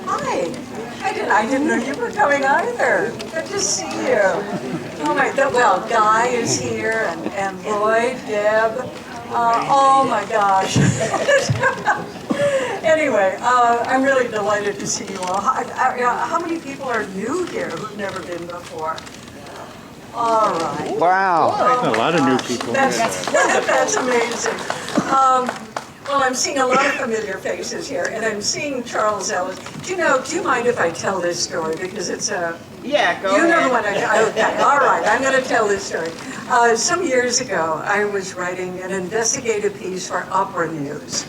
Hi. I didn't know you were coming either. Good to see you. Oh my, well, Guy is here, and Lloyd, Deb. Oh my gosh. Anyway, I'm really delighted to see you all. How many people are new here who've never been before? All right. Wow. A lot of new people. That's amazing. Well, I'm seeing a lot of familiar faces here, and I'm seeing Charles Ellis. Do you mind if I tell this story? Because it's a... Yeah, go ahead. You know the one okay, all right, I'm going to tell this story. Some years ago, I was writing an investigative piece for Opera News,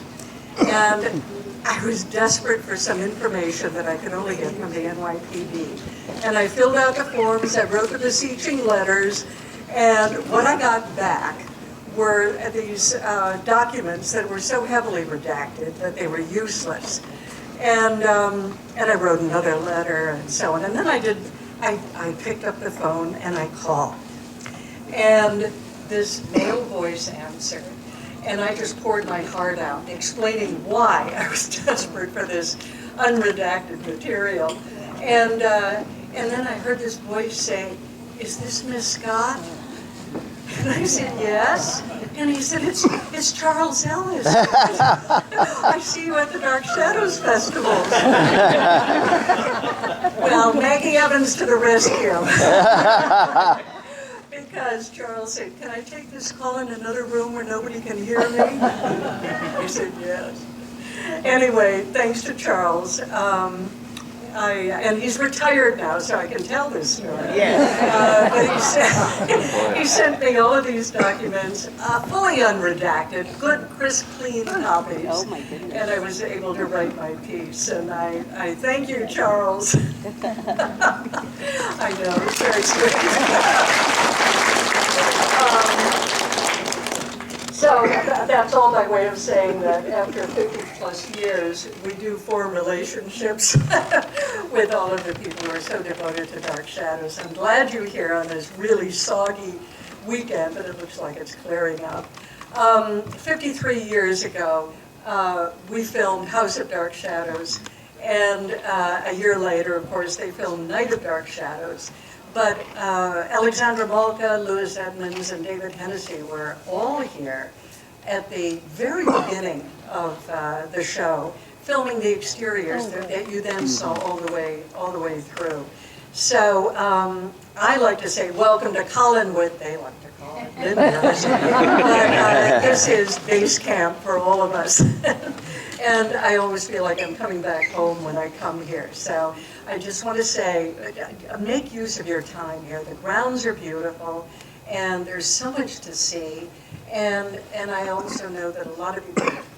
and I was desperate for some information that I could only get from the NYPD. And I filled out the forms, I wrote the beseeching letters, and what I got back were these documents that were so heavily redacted that they were useless. And I wrote another letter and so on. And then I picked up the phone and I called. And this male voice answered. And I just poured my heart out, explaining why I was desperate for this unredacted material. And then I heard this voice say, "Is this Miss Scott?" And I said, "Yes." And he said, it's Charles Ellis. I see you at the Dark Shadows Festival. Well, Maggie Evans to the rescue. Because Charles said, "Can I take this call in another room where nobody can hear me?" I said, "Yes." Anyway, thanks to Charles. And he's retired now, so I can tell this story. Yes. But he sent me all of these documents, fully unredacted, good, crisp, clean copies. Oh my goodness. And I was able to write my piece. And I thank you, Charles. I know, it's very sweet. So that's all my way of saying that after 50 plus years, we do form relationships with all of the people who are so devoted to Dark Shadows. I'm glad you're here on this really soggy weekend, but it looks like it's clearing up. 53 years ago, we filmed House of Dark Shadows, and a year later, of course, they filmed Night of Dark Shadows. But Alexandra Malka, Louis Edmonds, and David Hennessy were all here at the very beginning of the show, filming the exteriors that you then saw all the way through. So I like to say, welcome to Collinwood. They like to call it Lyndhurst. But this is base camp for all of us. And I always feel like I'm coming back home when I come here. So I just want to say, make use of your time here. The grounds are beautiful, and there's so much to see. And I also know that a lot of you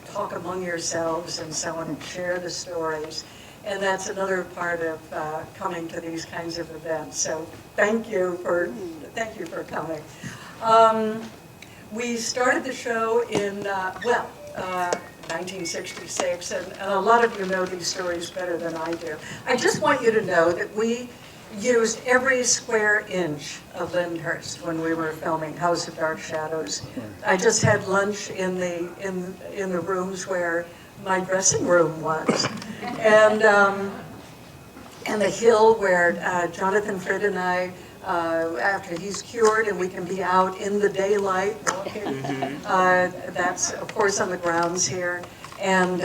talk among yourselves and so on and share the stories. And that's another part of coming to these kinds of events. So thank you for coming. We started the show in 1966, and a lot of you know these stories better than I do. I just want you to know that we used every square inch of Lyndhurst when we were filming House of Dark Shadows. I just had lunch in the rooms where my dressing room was, and the hill where Jonathan Fridd and I, after he's cured and we can be out in the daylight walking, that's of course on the grounds here, and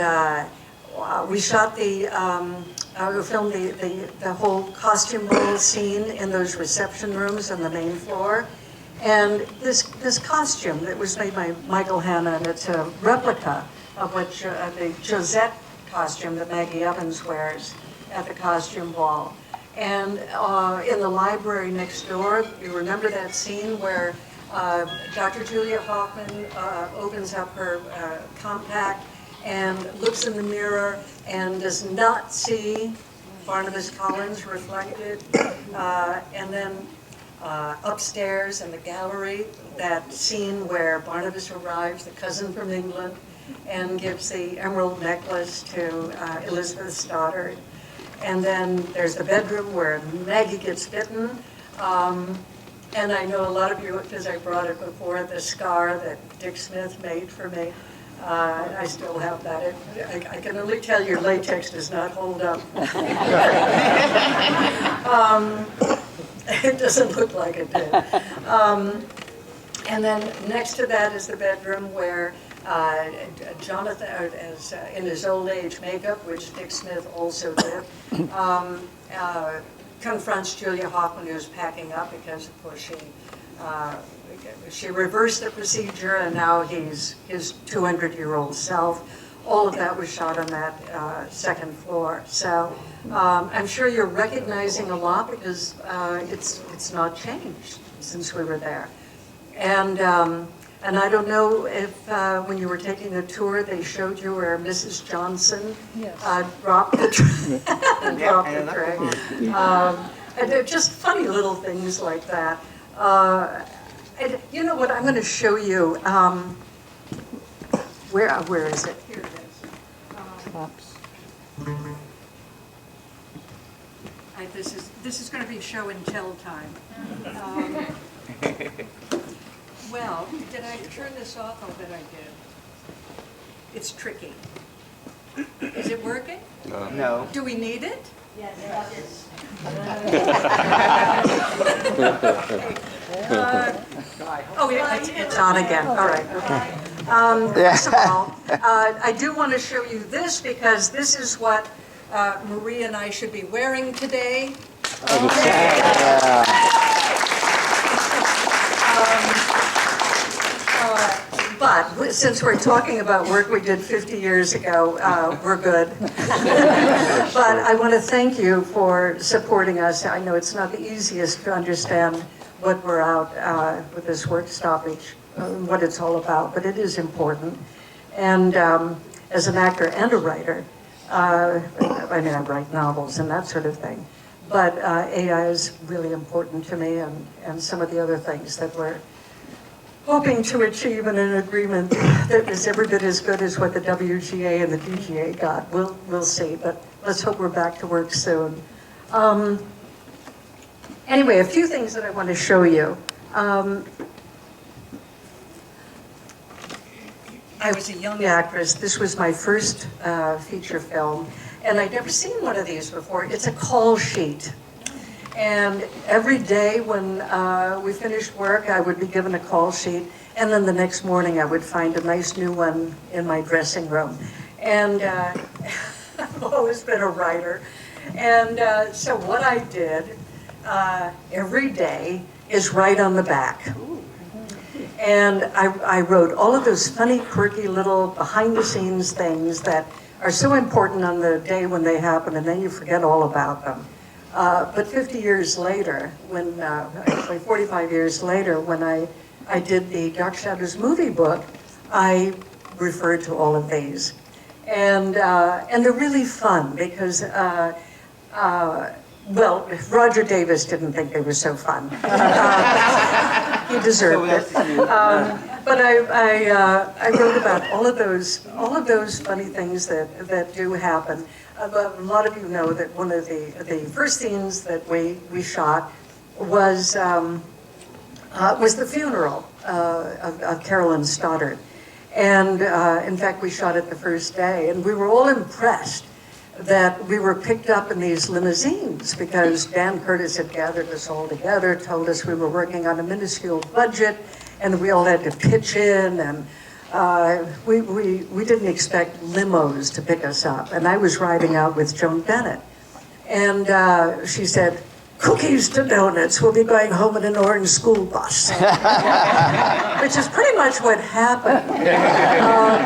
we shot we filmed the whole costume ball scene in those reception rooms on the main floor. And this costume that was made by Michael Hanna, and it's a replica of what the Josette costume that Maggie Evans wears at the costume ball. And in the library next door, you remember that scene where Dr. Julia Hoffman opens up her compact and looks in the mirror and does not see Barnabas Collins reflected. And then upstairs in the gallery, that scene where Barnabas arrives, the cousin from England, and gives the emerald necklace to Elizabeth's daughter. And then there's the bedroom where Maggie gets bitten. And I know a lot of you, because I brought it before, the scar that Dick Smith made for me. I still have that. I can only tell you latex does not hold up. It doesn't look like it did. And then next to that is the bedroom where Jonathan, in his old age makeup, which Dick Smith also did, confronts Julia Hoffman, who's packing up because, of course, she reversed the procedure, and now he's his 200-year-old self. All of that was shot on that second floor. So I'm sure you're recognizing a lot because it's not changed since we were there. And I don't know if when you were taking the tour, they showed you where Mrs. Johnson dropped the tray. And they're just funny little things like that. And you know what? I'm going to show you. Where is it? Here it is. This is going to be show and tell time. Well, did I turn this off? I'll bet I did. It's tricky. Is it working? No. Do we need it? Yes. It's on again. All right. Okay. First of all, I do want to show you this because this is what Marie and I should be wearing today. But since we're talking about work we did 50 years ago, we're good. But I want to thank you for supporting us. I know it's not the easiest to understand what we're out with this work stoppage, what it's all about, but it is important. And as an actor and a writer, I mean, I write novels and that sort of thing. But AI is really important to me, and some of the other things that we're hoping to achieve in an agreement that is every bit as good as what the WGA and the DGA got. We'll see, but let's hope we're back to work soon. Anyway, a few things that I want to show you. I was a young actress. This was my first feature film, and I'd never seen one of these before. It's a call sheet. And every day when we finished work, I would be given a call sheet, and then the next morning I would find a nice new one in my dressing room. And I've always been a writer. And so what I did every day is write on the back. And I wrote all of those funny, quirky little behind-the-scenes things that are so important on the day when they happen, and then you forget all about them. But 50 years later, actually 45 years later, when I did the Dark Shadows movie book, I referred to all of these. And they're really fun because, well, Roger Davis didn't think they were so fun. He deserved it. But I wrote about all of those funny things that do happen. A lot of you know that one of the first scenes that we shot was the funeral of Carolyn Stoddard. And in fact, we shot it the first day, and we were all impressed that we were picked up in these limousines because Dan Curtis had gathered us all together, told us we were working on a minuscule budget, and we all had to pitch in, and we didn't expect limos to pick us up. And I was riding out with Joan Bennett, and she said, "Cookies to donuts, we'll be going home in an orange school bus." Which is pretty much what happened,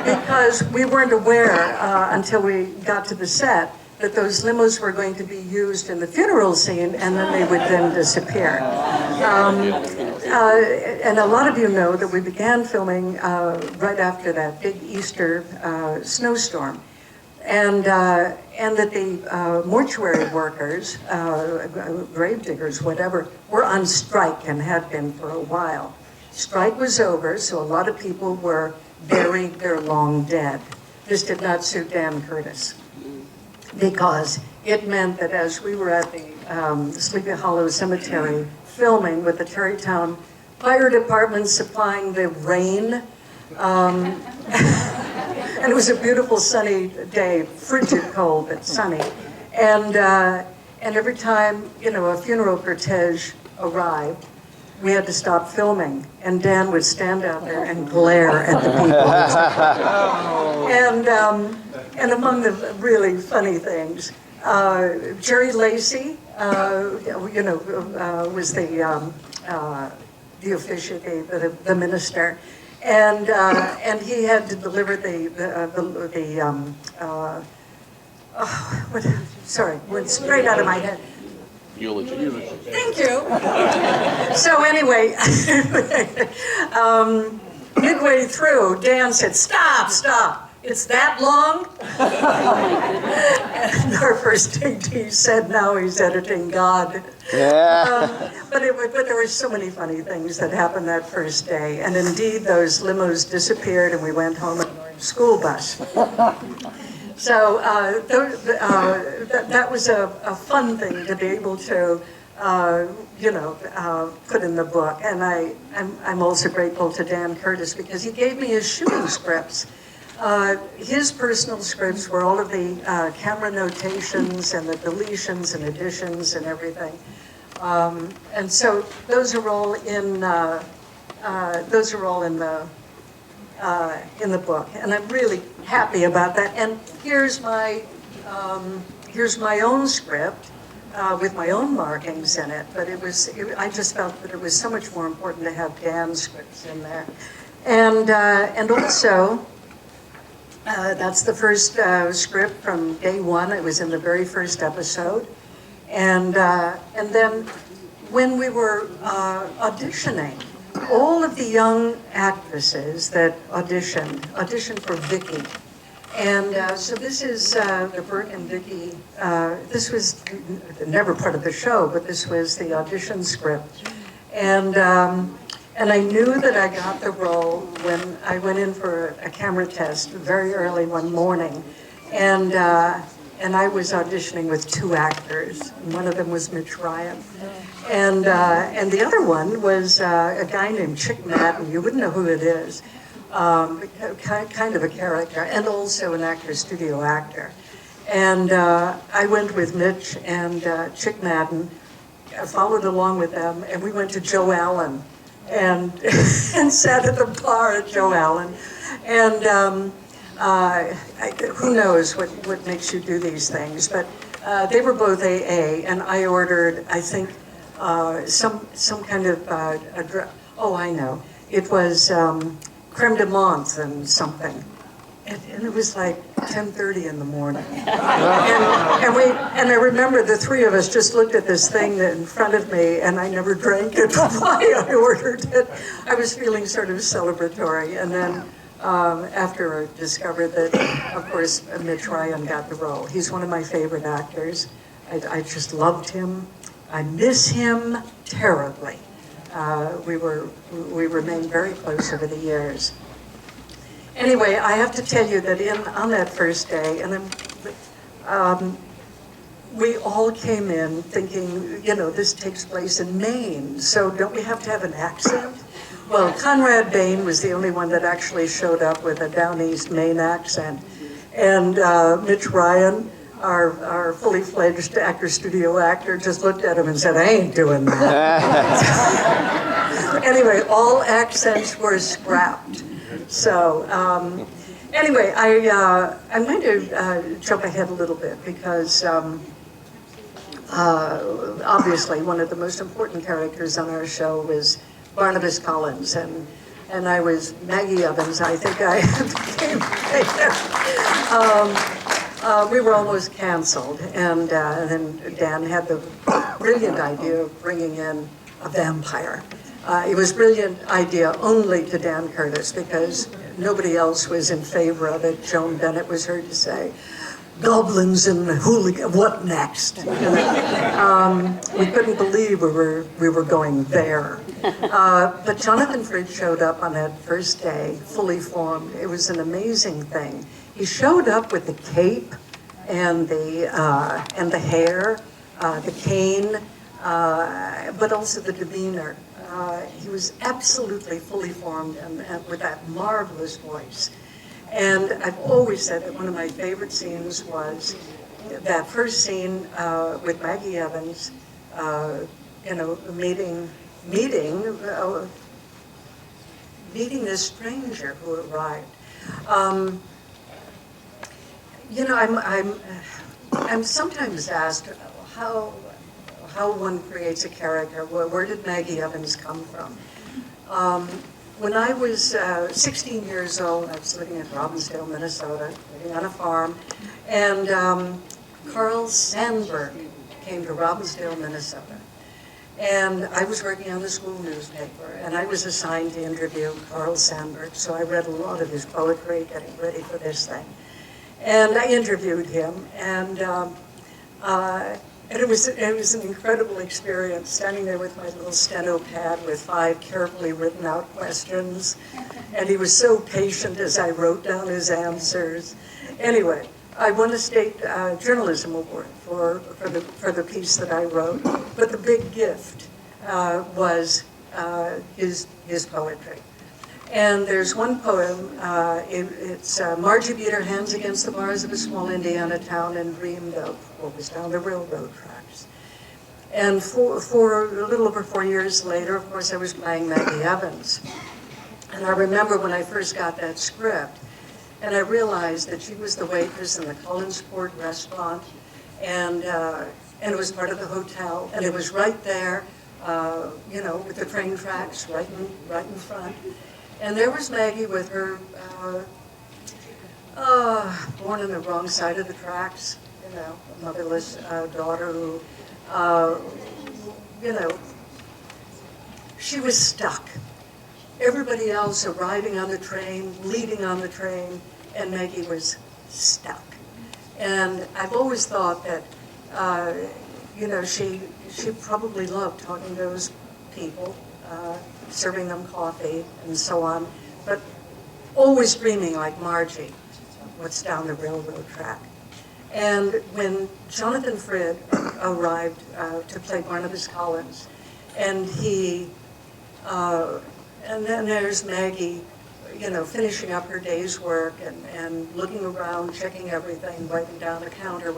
because we weren't aware until we got to the set that those limos were going to be used in the funeral scene, and then they would then disappear. And a lot of you know that we began filming right after that big Easter snowstorm. And that the mortuary workers, grave diggers, whatever, were on strike and had been for a while. Strike was over, so a lot of people were burying their long dead. This did not suit Dan Curtis, because it meant that as we were at the Sleepy Hollow Cemetery filming with the Tarrytown Fire Department supplying the rain, And it was a beautiful sunny day, frigid cold, but sunny. And every time, a funeral cortege arrived, we had to stop filming, and Dan would stand out there and glare at the people. And among the really funny things, Jerry Lacey, was the officiant, the minister, and he had to deliver went straight out of my head. Eulogy. Thank you. So anyway, midway through, Dan said, "Stop. It's that long?" And our first AD said, "No, he's editing God." Yeah. But there were so many funny things that happened that first day. And indeed, those limos disappeared and we went home in our school bus. So that was a fun thing to be able to, put in the book. And I'm also grateful to Dan Curtis because he gave me his shooting scripts. His personal scripts were all of the camera notations and the deletions and additions and everything. And so those are all in the book, and I'm really happy about that. And here's my own script with my own markings in it. But I just felt that it was so much more important to have Dan's scripts in there, and also that's the first script from day one. It was in the very first episode, and then when we were auditioning. All of the young actresses that auditioned for Vicky. And so this is the Bert and Vicky, this was never part of the show, but this was the audition script. And I knew that I got the role when I went in for a camera test very early one morning. And I was auditioning with two actors. One of them was Mitch Ryan. And the other one was a guy named Chick Madden. You wouldn't know who it is. Kind of a character, and also an actor, studio actor. And I went with Mitch and Chick Madden. I followed along with them, and we went to Joe Allen and sat at the bar at Joe Allen. And who knows what makes you do these things, but they were both AA, and I ordered, I think, some kind of I know, it was creme de menthe and something, and it was like 10:30 in the morning, and I remember the three of us just looked at this thing in front of me, and I never drank it. Why I ordered it? I was feeling sort of celebratory, and then. After I discovered that, of course, Mitch Ryan got the role. He's one of my favorite actors. I just loved him. I miss him terribly. We remained very close over the years. Anyway, I have to tell you that on that first day, and we all came in thinking, this takes place in Maine, so don't we have to have an accent? Well, Conrad Bain was the only one that actually showed up with a Down East Maine accent. And Mitch Ryan, our fully fledged actor, studio actor, just looked at him and said, "I ain't doing that." Anyway, all accents were scrapped. So anyway, I'm going to jump ahead a little bit because obviously one of the most important characters on our show was Barnabas Collins, and I was Maggie Evans. I think I became we were almost canceled, and then Dan had the brilliant idea of bringing in a vampire. It was a brilliant idea only to Dan Curtis because nobody else was in favor of it. Joan Bennett was heard to say, "Goblins and hooligan, what next?" We couldn't believe we were going there. But Jonathan Fritz showed up on that first day, fully formed. It was an amazing thing. He showed up with the cape and the hair, the cane, but also the demeanor. He was absolutely fully formed and with that marvelous voice. And I've always said that one of my favorite scenes was that first scene with Maggie Evans, meeting this stranger who arrived. I'm sometimes asked how one creates a character. Where did Maggie Evans come from? When I was 16 years old, I was living in Robbinsdale, Minnesota, living on a farm, and Carl Sandburg came to Robbinsdale, Minnesota. And I was working on the school newspaper, and I was assigned to interview Carl Sandburg, so I read a lot of his poetry, getting ready for this thing. And I interviewed him, and it was an incredible experience, standing there with my little steno pad with 5 carefully written out questions. And he was so patient as I wrote down his answers. Anyway, I won a state journalism award for the piece that I wrote. But the big gift was his poetry. And there's one poem, it's Margie beat her hands against the bars of a small Indiana town and dreamed of what was down the railroad tracks. And for a little over 4 years later, of course, I was playing Maggie Evans. And I remember when I first got that script, and I realized that she was the waitress in the Collinsport restaurant, and it was part of the hotel, and it was right there, with the train tracks right in front. And there was Maggie with her, born on the wrong side of the tracks, a motherless daughter who, she was stuck. Everybody else arriving on the train, leaving on the train, and Maggie was stuck. And I've always thought that, she probably loved talking to those people, serving them coffee and so on, but always dreaming like Margie, what's down the railroad track. And when Jonathan Frid arrived to play Barnabas Collins, and and then there's Maggie, finishing up her day's work and looking around, checking everything, wiping down the counter,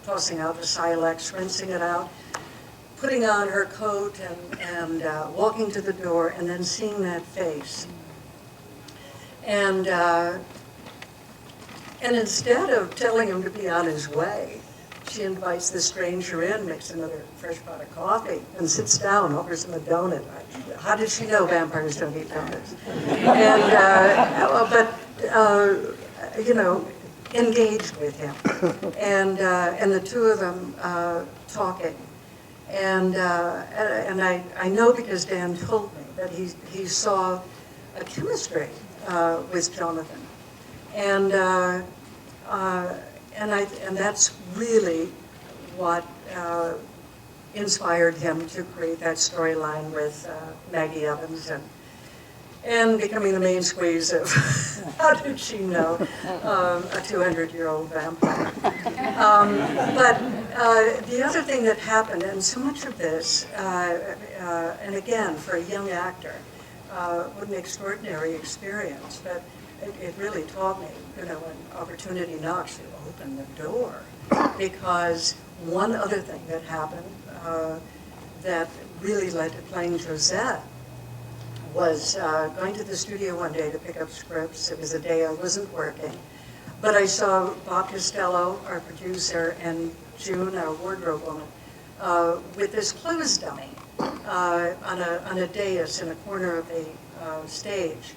tossing out the Silex, rinsing it out, putting on her coat and walking to the door, and then seeing that face. And instead of telling him to be on his way, she invites the stranger in, makes another fresh pot of coffee, and sits down, offers him a donut. How did she know vampires don't eat donuts? And, engaged with him. And the two of them talking. And I know because Dan told me that he saw a chemistry with Jonathan. And that's really what inspired him to create that storyline with Maggie Evans and becoming the main squeeze of how did she know a 200-year-old vampire. But the other thing that happened, and so much of this, and again, for a young actor, what an extraordinary experience, but it really taught me, when opportunity knocks, you open the door. Because one other thing that happened that really led to playing Josette was going to the studio one day to pick up scripts. It was a day I wasn't working. But I saw Bob Costello, our producer, and June, our wardrobe woman, with this clothes dummy on a dais in a corner of the stage.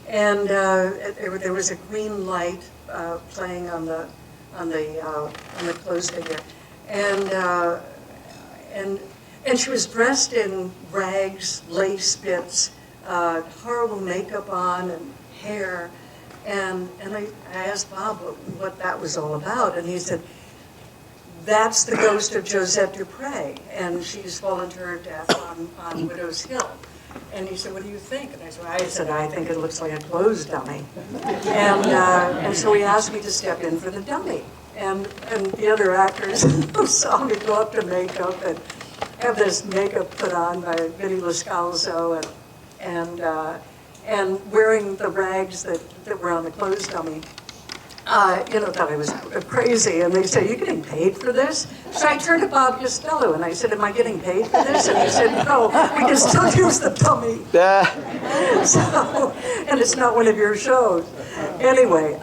And there was a green light playing on the clothes figure, and she was dressed in rags, lace bits, horrible makeup on, and hair, and I asked Bob what that was all about, and he said, "That's the ghost of Josette Dupre, and she's fallen to her death on Widow's Hill." And he said, "What do you think?" And I said, I think it looks like a clothes dummy. And so he asked me to step in for the dummy. And the other actors saw me go up to makeup and have this makeup put on by Vinnie Lascalzo. and wearing the rags that were on the clothes dummy, thought I was crazy. And they said, "Are you getting paid for this?" So I turned to Bob Costello and I said, "Am I getting paid for this?" And he said, "No, we can still use the dummy." So, and it's not one of your shows. Anyway,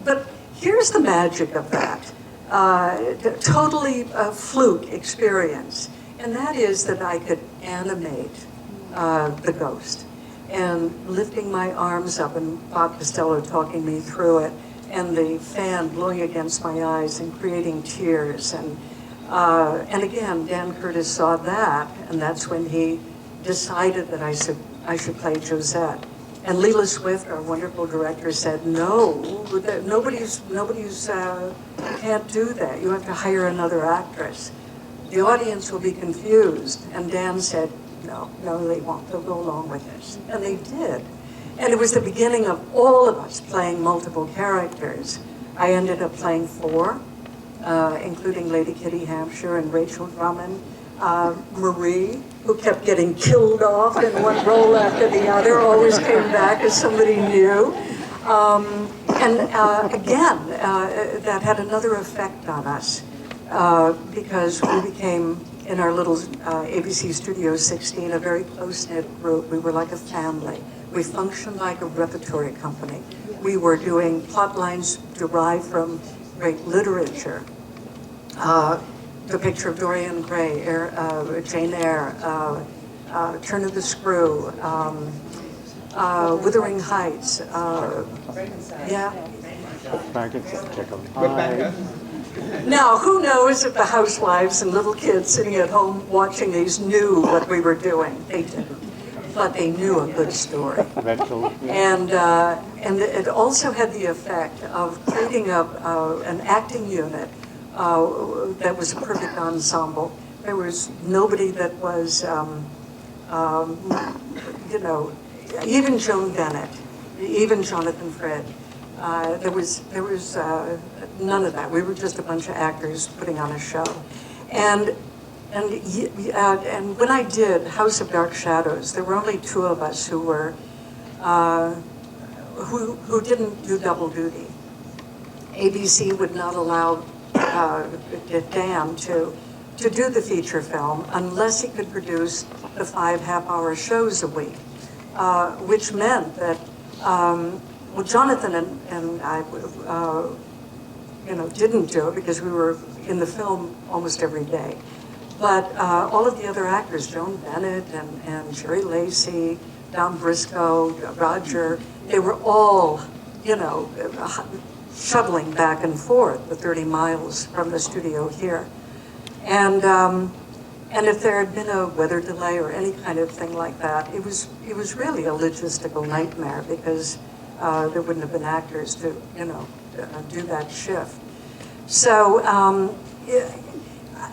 but here's the magic of that. Totally fluke experience. And that is that I could animate the ghost. And lifting my arms up and Bob Costello talking me through it, and the fan blowing against my eyes and creating tears. And again, Dan Curtis saw that, and that's when he decided that I should play Josette. And Leela Swift, our wonderful director, said, "No, nobody's you can't do that. You have to hire another actress. The audience will be confused." And Dan said, no, they won't. They'll go along with this. And they did. And it was the beginning of all of us playing multiple characters. I ended up playing 4, including Lady Kitty Hampshire and Rachel Drummond, Marie, who kept getting killed off in one role after the other, always came back as somebody new. Again, that had another effect on us because we became, in our little ABC Studio 16, a very close-knit group. We were like a family. We functioned like a repertory company. We were doing plot lines derived from great literature. The Picture of Dorian Gray, Jane Eyre, Turn of the Screw, Wuthering Heights. Yeah. Now, who knows if the housewives and little kids sitting at home watching these knew what we were doing? They didn't, but they knew a good story. And it also had the effect of creating an acting unit that was a perfect ensemble. There was nobody that was, even Joan Bennett, even Jonathan Fred. There was none of that. We were just a bunch of actors putting on a show. And when I did House of Dark Shadows, there were only 2 of us who were who didn't do double duty. ABC would not allow Dan to do the feature film unless he could produce the 5 half-hour shows a week, which meant that Jonathan and I, didn't do it because we were in the film almost every day. But all of the other actors, Joan Bennett and Jerry Lacey, Don Briscoe, Roger, they were all, shuttling back and forth the 30 miles from the studio here. And if there had been a weather delay or any kind of thing like that, it was really a logistical nightmare because there wouldn't have been actors to, do that shift. So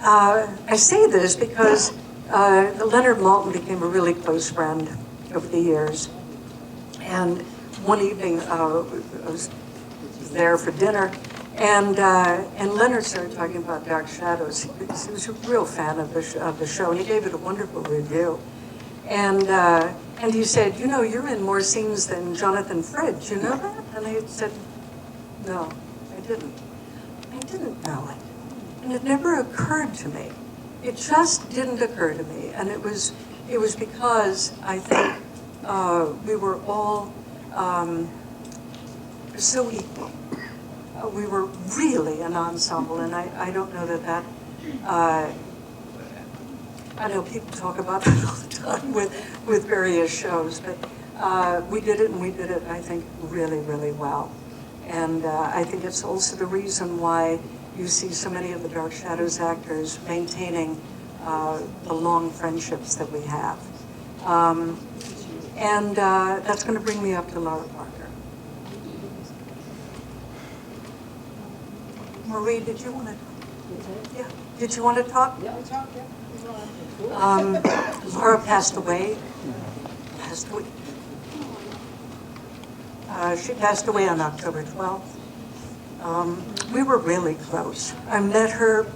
I say this because Leonard Maltin became a really close friend over the years. And one evening, I was there for dinner, and Leonard started talking about Dark Shadows. He was a real fan of the show, and he gave it a wonderful review. And he said, "You're in more scenes than Jonathan Frid. You know that?" And I said, "No, I didn't. I didn't know it. And it never occurred to me. It just didn't occur to me. And it was because I think we were all so equal. We were really an ensemble, and I don't know that I know people talk about that all the time with various shows, but we did it, and we did it, I think, really, really well. And I think it's also the reason why you see so many of the Dark Shadows actors maintaining the long friendships that we have. That's going to bring me up to Laura Parker. Marie, did you want to? Yeah. Did you want to talk? Yeah, talk. Yeah. Laura passed away. She passed away on October 12th. We were really close. I met her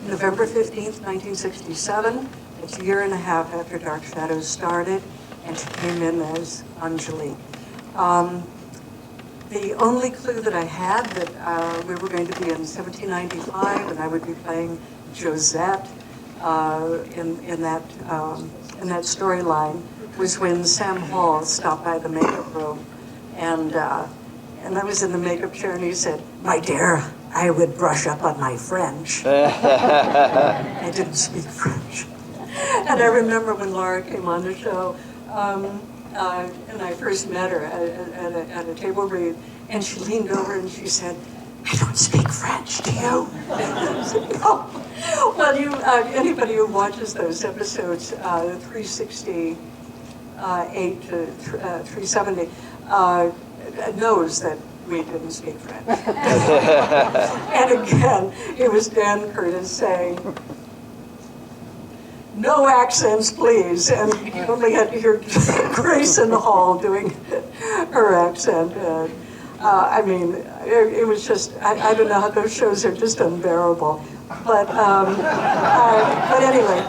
November 15th, 1967. It's a year and a half after Dark Shadows started. and she came in as Angelique. The only clue that I had that we were going to be in 1795 and I would be playing Josette in that storyline was when Sam Hall stopped by the makeup room, and I was in the makeup chair, and he said, "My dear, I would brush up on my French." I didn't speak French. And I remember when Laura came on the show, and I first met her at a table read, and she leaned over and she said, "I don't speak French, do you?" I said, "No." Well, anybody who watches those episodes, 368 to 370, knows that we didn't speak French. And again, it was Dan Curtis saying, "No accents, please." And you only had to hear Grace in the hall doing her accent. I mean, it was just, I don't know how those shows are just unbearable. But anyway,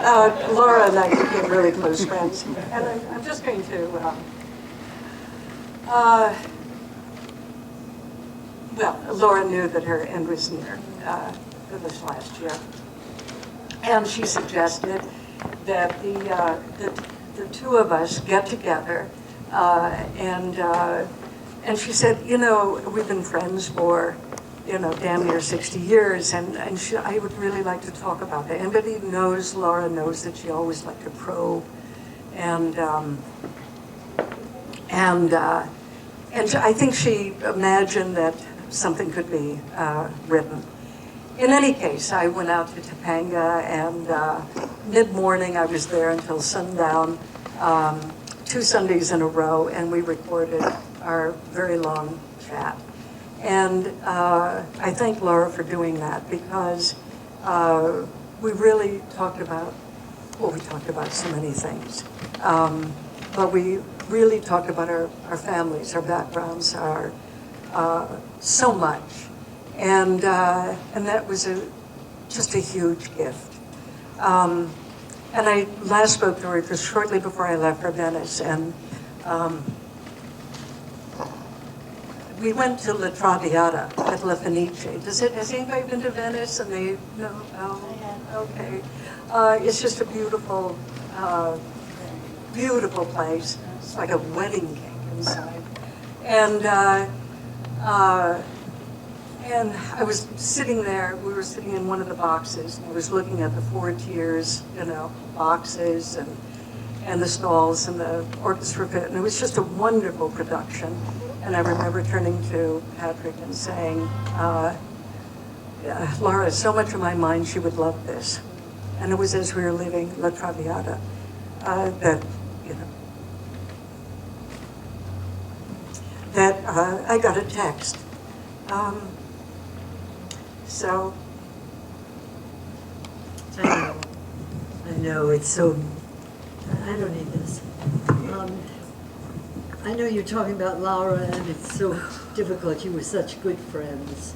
Laura and I became really close friends. And I'm just going to, well, Laura knew that her end was near this last year. And she suggested that the two of us get together and she said, we've been friends for, damn near 60 years, and I would really like to talk about that. Anybody who knows Laura knows that she always liked to probe, and I think she imagined that something could be written. In any case, I went out to Topanga, and mid-morning I was there until sundown, 2 Sundays in a row, and we recorded our very long chat. And I thank Laura for doing that, because we really talked about, well, we talked about so many things, but we really talked about our families, our backgrounds, our so much. And that was just a huge gift. And I last spoke to her just shortly before I left for Venice, and we went to La Traviata at La Fenice. Has anybody been to Venice? And they, no? Okay. It's just a beautiful, beautiful place. It's like a wedding cake inside. And I was sitting there, we were sitting in one of the boxes, and I was looking at the 4 tiers, boxes and the stalls and the orchestra pit, and it was just a wonderful production. And I remember turning to Patrick and saying, Laura, so much of my mind, she would love this. And it was as we were leaving La Traviata that I got a text. So I know, it's so, I don't need this. I know you're talking about Laura, and it's so difficult. You were such good friends.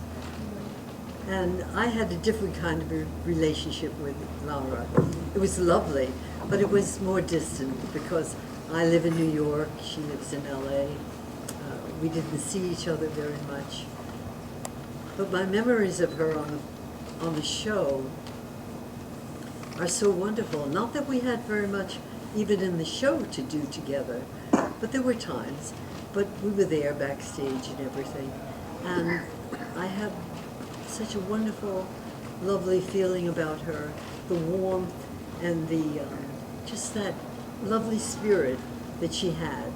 And I had a different kind of a relationship with Laura. It was lovely, but it was more distant because I live in New York, she lives in LA. We didn't see each other very much. But my memories of her on the show are so wonderful. Not that we had very much even in the show to do together, but there were times. But we were there backstage and everything. And I had such a wonderful, lovely feeling about her, the warmth and the just that lovely spirit that she had.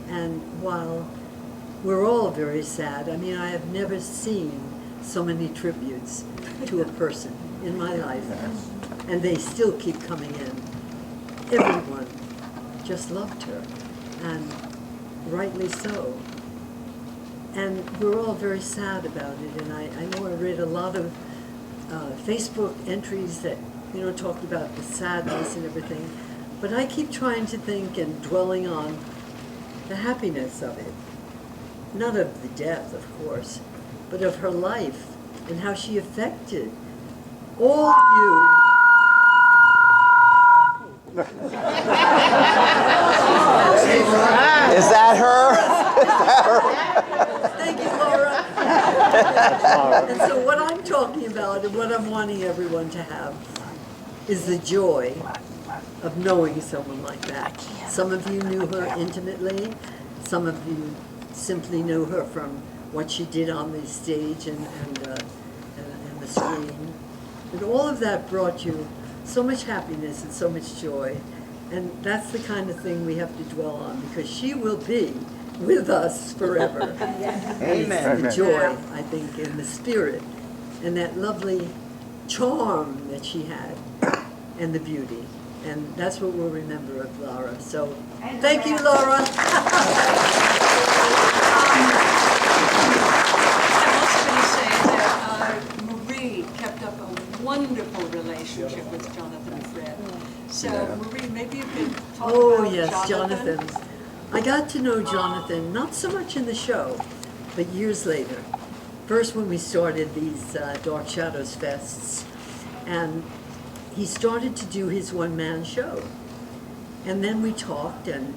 And while we're all very sad, I mean, I have never seen so many tributes to a person in my life, and they still keep coming in. Everyone just loved her, and rightly so. And we're all very sad about it, and I know I read a lot of Facebook entries that, talked about the sadness and everything, but I keep trying to think and dwelling on the happiness of it. Not of the death, of course, but of her life and how she affected all of you. Is that her? Thank you, Laura. And so what I'm talking about and what I'm wanting everyone to have is the joy of knowing someone like that. Some of you knew her intimately. Some of you simply knew her from what she did on the stage and the screen. And all of that brought you so much happiness and so much joy. And that's the kind of thing we have to dwell on, because she will be with us forever. Amen. The joy, I think, and the spirit, and that lovely charm that she had, and the beauty. And that's what we'll remember of Laura. So, thank you, Laura. I'm also going to say that Marie kept up a wonderful relationship with Jonathan and Fred. So, Marie, maybe you could talk about Yes, Jonathan. I got to know Jonathan, not so much in the show, but years later. First when we started these Dark Shadows Fests, and he started to do his one-man show. And then we talked, and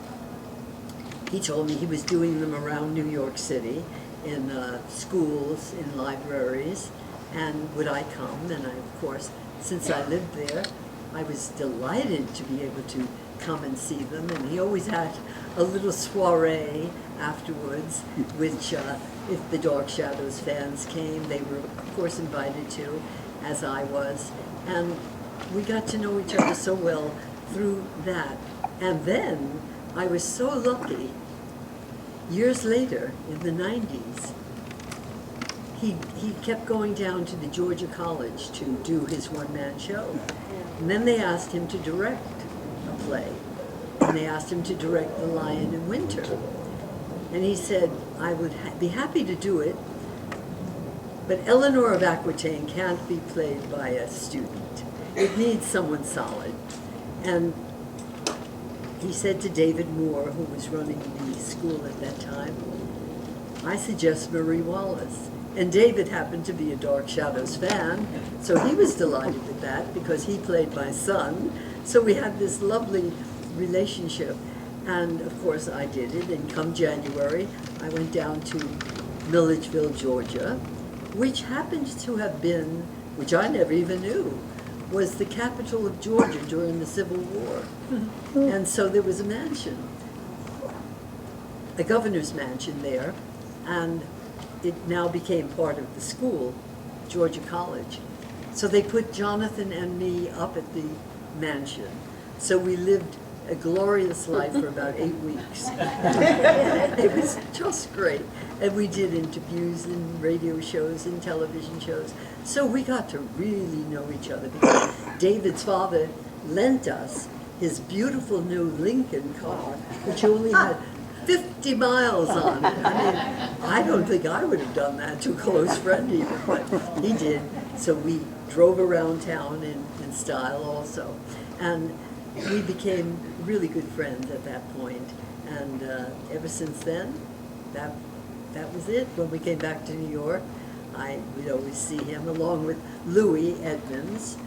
he told me he was doing them around New York City, in schools, in libraries, and would I come? And I, of course, since I lived there, I was delighted to be able to come and see them, and he always had a little soiree afterwards, which if the Dark Shadows fans came, they were, of course, invited to, as I was. And we got to know each other so well through that. And then I was so lucky, years later, in the 90s, he kept going down to the Georgia College to do his one-man show. And then they asked him to direct a play. And they asked him to direct The Lion in Winter. And he said, I would be happy to do it, but Eleanor of Aquitaine can't be played by a student. It needs someone solid. And he said to David Moore, who was running the school at that time, I suggest Marie Wallace. And David happened to be a Dark Shadows fan, so he was delighted with that because he played my son. So we had this lovely relationship. And of course I did it, and come January, I went down to Milledgeville, Georgia, which happens to have been, which I never even knew, was the capital of Georgia during the Civil War. And so there was a mansion, a governor's mansion there, and it now became part of the school, Georgia College. So they put Jonathan and me up at the mansion. So we lived a glorious life for about 8 weeks. It was just great. And we did interviews and radio shows and television shows. So we got to really know each other because David's father lent us his beautiful new Lincoln car, which only had 50 miles on it. I mean, I don't think I would have done that to a close friend even, but he did. So we drove around town in style also. And we became really good friends at that point. And ever since then, that was it. When we came back to New York, we'd always see him along with Louis Edmonds,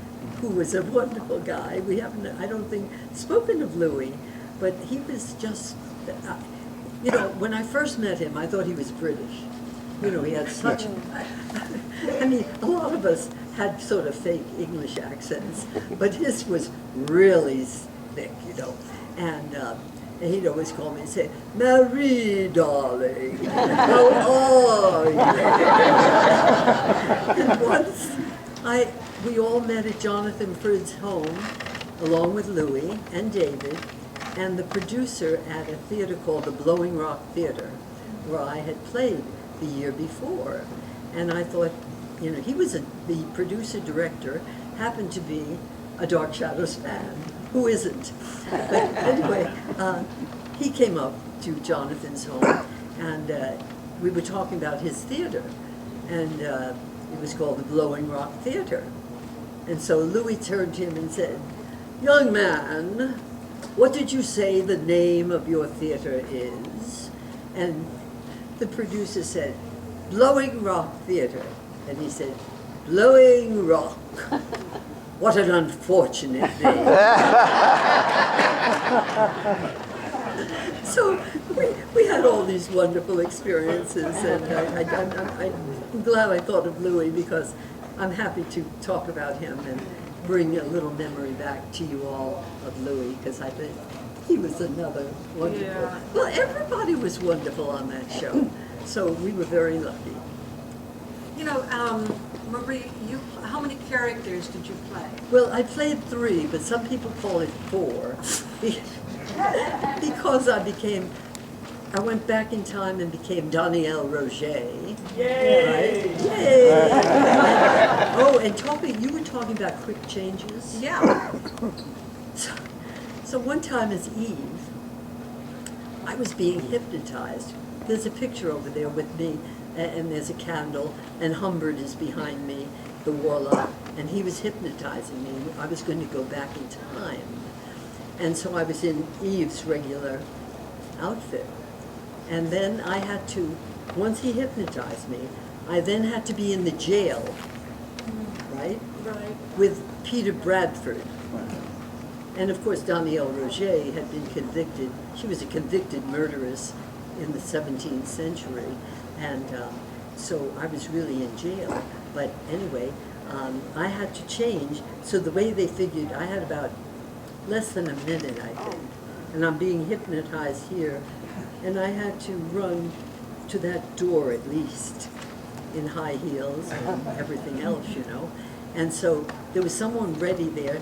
who was a wonderful guy. We haven't, I don't think, spoken of Louis, but he was just, you know, when I first met him, I thought he was British. You know, he had such, I mean, a lot of us had sort of fake English accents, but his was really thick, you know. And he'd always call me and say, Marie, darling, how are you? And once we all met at Jonathan Frid's home, along with Louis and David, and the producer at a theater called the Blowing Rock Theater, where I had played the year before. And I thought, you know, he was the producer-director, happened to be a Dark Shadows fan. Who isn't? But anyway, he came up to Jonathan's home, and we were talking about his theater, and it was called the Blowing Rock Theater. And so Louis turned to him and said, young man, what did you say the name of your theater is? And the producer said, Blowing Rock Theater. And he said, Blowing Rock. What an unfortunate day. So we had all these wonderful experiences, and I'm glad I thought of Louis, because I'm happy to talk about him and bring a little memory back to you all of Louis, because I think he was another wonderful. Yeah. Well, everybody was wonderful on that show, so we were very lucky. You know, Marie, how many characters did you play? Well, I played 3, but some people call it 4. Because I went back in time and became Danielle Roget. Yay! Right? Yay! Oh, and you were talking about quick changes? Yeah. So one time as Eve, I was being hypnotized. There's a picture over there with me, and there's a candle, and Humbert is behind me, the warlock, and he was hypnotizing me. I was going to go back in time. And so I was in Eve's regular outfit. And then I had to, once he hypnotized me, I then had to be in the jail, right? Right. With Peter Bradford. And of course, Danielle Roget had been convicted. She was a convicted murderess in the 17th century. And so I was really in jail. But anyway, I had to change. So the way they figured, I had about less than a minute, I think. And I'm being hypnotized here. And I had to run to that door at least in high heels and everything else, you know. And so there was someone ready there,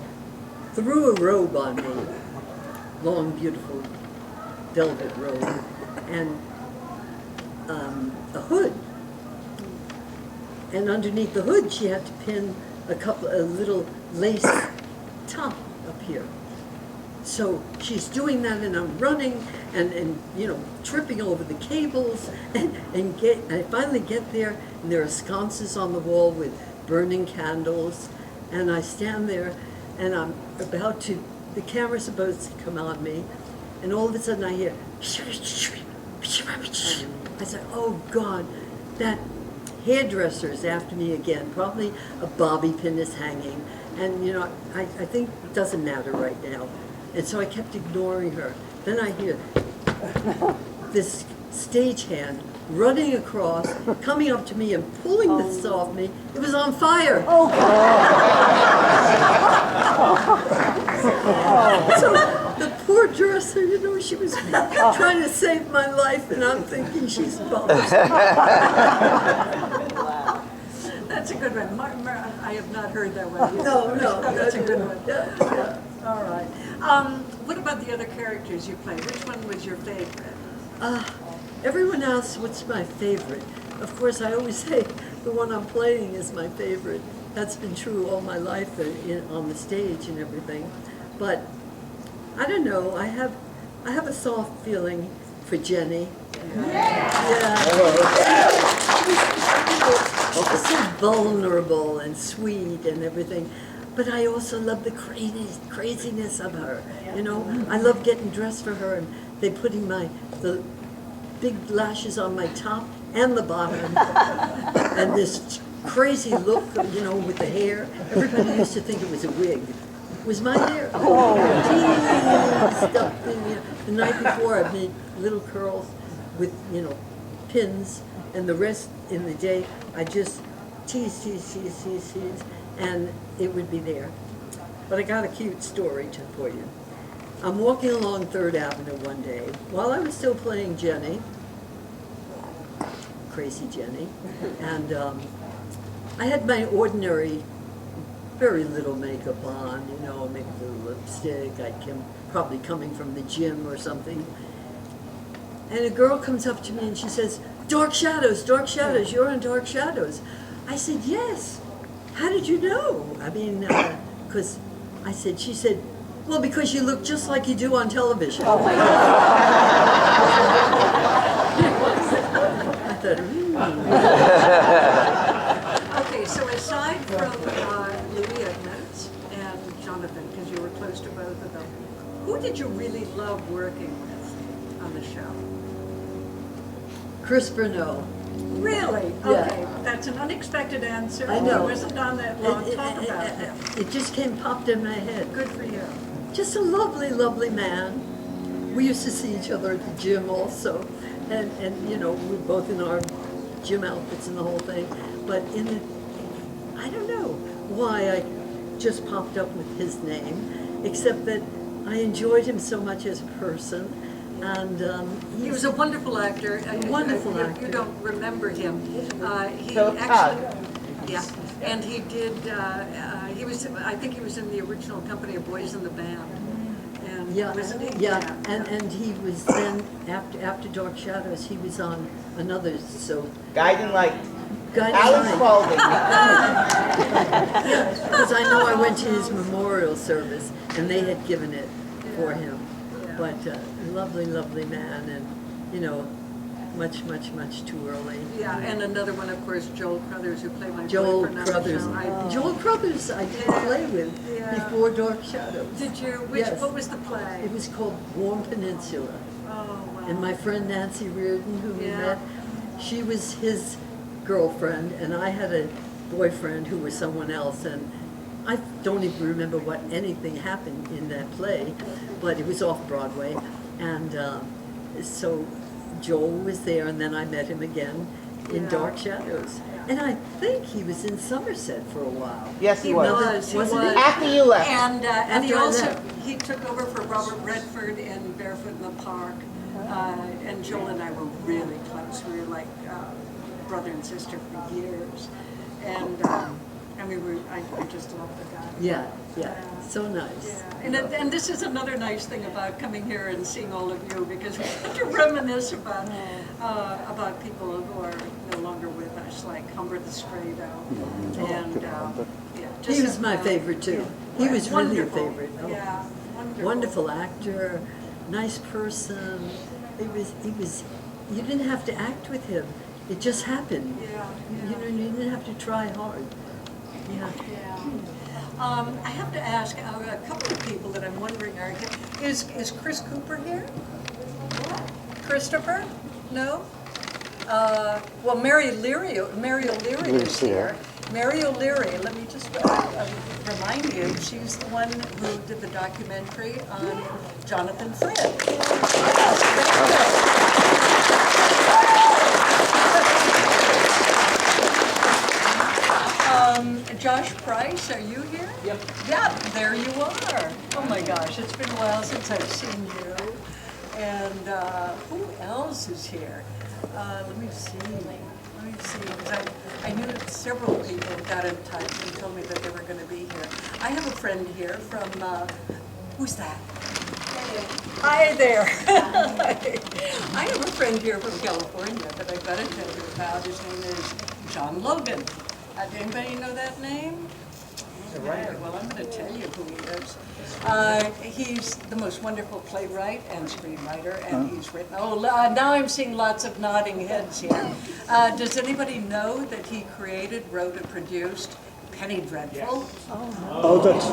threw a robe on me, long, beautiful velvet robe, and a hood. And underneath the hood, she had to pin a little lace top up here. So she's doing that, and I'm running and you know, tripping over the cables, and I finally get there, and there are sconces on the wall with burning candles, and I stand there, and I'm about to, the camera's supposed to come on me, and all of a sudden I hear, I said, oh God, that hairdresser is after me again. Probably a bobby pin is hanging, and you know, I think it doesn't matter right now. And so I kept ignoring her. Then I hear this stagehand running across, coming up to me and pulling this off me. It was on fire. Oh, So the poor dresser, you know, she was trying to save my life, and I'm thinking she's bummed. That's a good one. I have not heard that one. No, That's a good one. Yeah. All right. What about the other characters you played? Which one was your favorite? Everyone asks what's my favorite. Of course, I always say the one I'm playing is my favorite. That's been true all my life on the stage and everything. But I don't know. I have a soft feeling for Jenny. Yeah. She's so vulnerable and sweet and everything. But I also love the craziness of her. You know, I love getting dressed for her, and they putting the big lashes on my top and the bottom, and this crazy look, you know, with the hair. Everybody used to think it was a wig. It was my hair. Stuff. The night before, I made little curls with, you know, pins, and the rest in the day, I just tease, and it would be there. But I got a cute story for you. I'm walking along 3rd Avenue one day while I was still playing Jenny, crazy Jenny, and I had my ordinary, very little makeup on, you know, maybe a little lipstick. I came probably coming from the gym or something. And a girl comes up to me and she says, dark shadows, you're in Dark Shadows. I said, yes. How did you know? I mean, because she said, well, because you look just like you do on television. I thought, Okay, so aside from Louis Edmonds and Jonathan, because you were close to both of them, who did you really love working with on the show? Chris Burnell. Really? Yeah. Okay, that's an unexpected answer. I know. I wasn't on that long. Talk about him. It just popped in my head. Good for you. Just a lovely, lovely man. We used to see each other at the gym also, and you know, we were both in our gym outfits and the whole thing. But I don't know why I just popped up with his name, except that I enjoyed him so much as a person, and He was a wonderful actor. Wonderful actor. You don't remember him. He So actually, yeah, and he did. He was. I think he was in the original company of Boys in the Band. And yeah, wasn't he? yeah, and he was then after Dark Shadows, he was on another Guiding Light. Guiding Alan Light. Spaulding. Because I know I went to his memorial service, and they had given it for him. Yeah. But lovely, lovely man, and you know, much, much, much too early. Yeah, and another one, of course, Joel Crothers, who played my Joel boyfriend on the Crothers. show. Joel Crothers, I did play with Yeah. before Dark Shadows. Did you? Yes. What was the play? It was called Warm Peninsula. Oh, wow. And my friend Nancy Reardon, who we Yeah. met, she was his girlfriend, and I had a boyfriend who was someone else, and I don't even remember what anything happened in that play, but it was off Broadway, and so Joel was there, and then I met him again in Yeah. Dark Shadows, and I think he was in Somerset for a while. Yes, he He was. was. He Wasn't was. he? After you left. And he After I also, left. he took over for Robert Redford in Barefoot in the Park. And Joel and I were really close. We were like brother and sister for years. And I just love the guy. Yeah, so nice. Yeah. And this is another nice thing about coming here and seeing all of you, because we get to reminisce about people who are no longer with us, like Humber the Stray Dog. And just He was my favorite too. He was really a wonderful. favorite. Oh. Yeah, wonderful. Wonderful actor, nice person. You didn't have to act with him. It just happened. Yeah. You know, you didn't have to try hard. Yeah. Yeah. I have to ask a couple of people that I'm wondering are here. Is Chris Cooper here? Christopher? No? Well, Mary O'Leary is here. Mary O'Leary, let me just remind you, she's the one who did the documentary on Jonathan Fripp. Josh Price, are you here? Yep. Yep, there you are. Oh my gosh, it's been a while since I've seen you. And who else is here? Let me see, because I knew that several people got in touch and told me that they were going to be here. I have a friend here from, who's that? Hi there. I have a friend here from California that I've got to tell you about. His name is John Logan. Does anybody know that name? Right. Well, I'm going to tell you who he is. He's the most wonderful playwright and screenwriter, and he's written. Now I'm seeing lots of nodding heads here. Does anybody know that he created, wrote, and produced Penny Dreadful? Oh, that's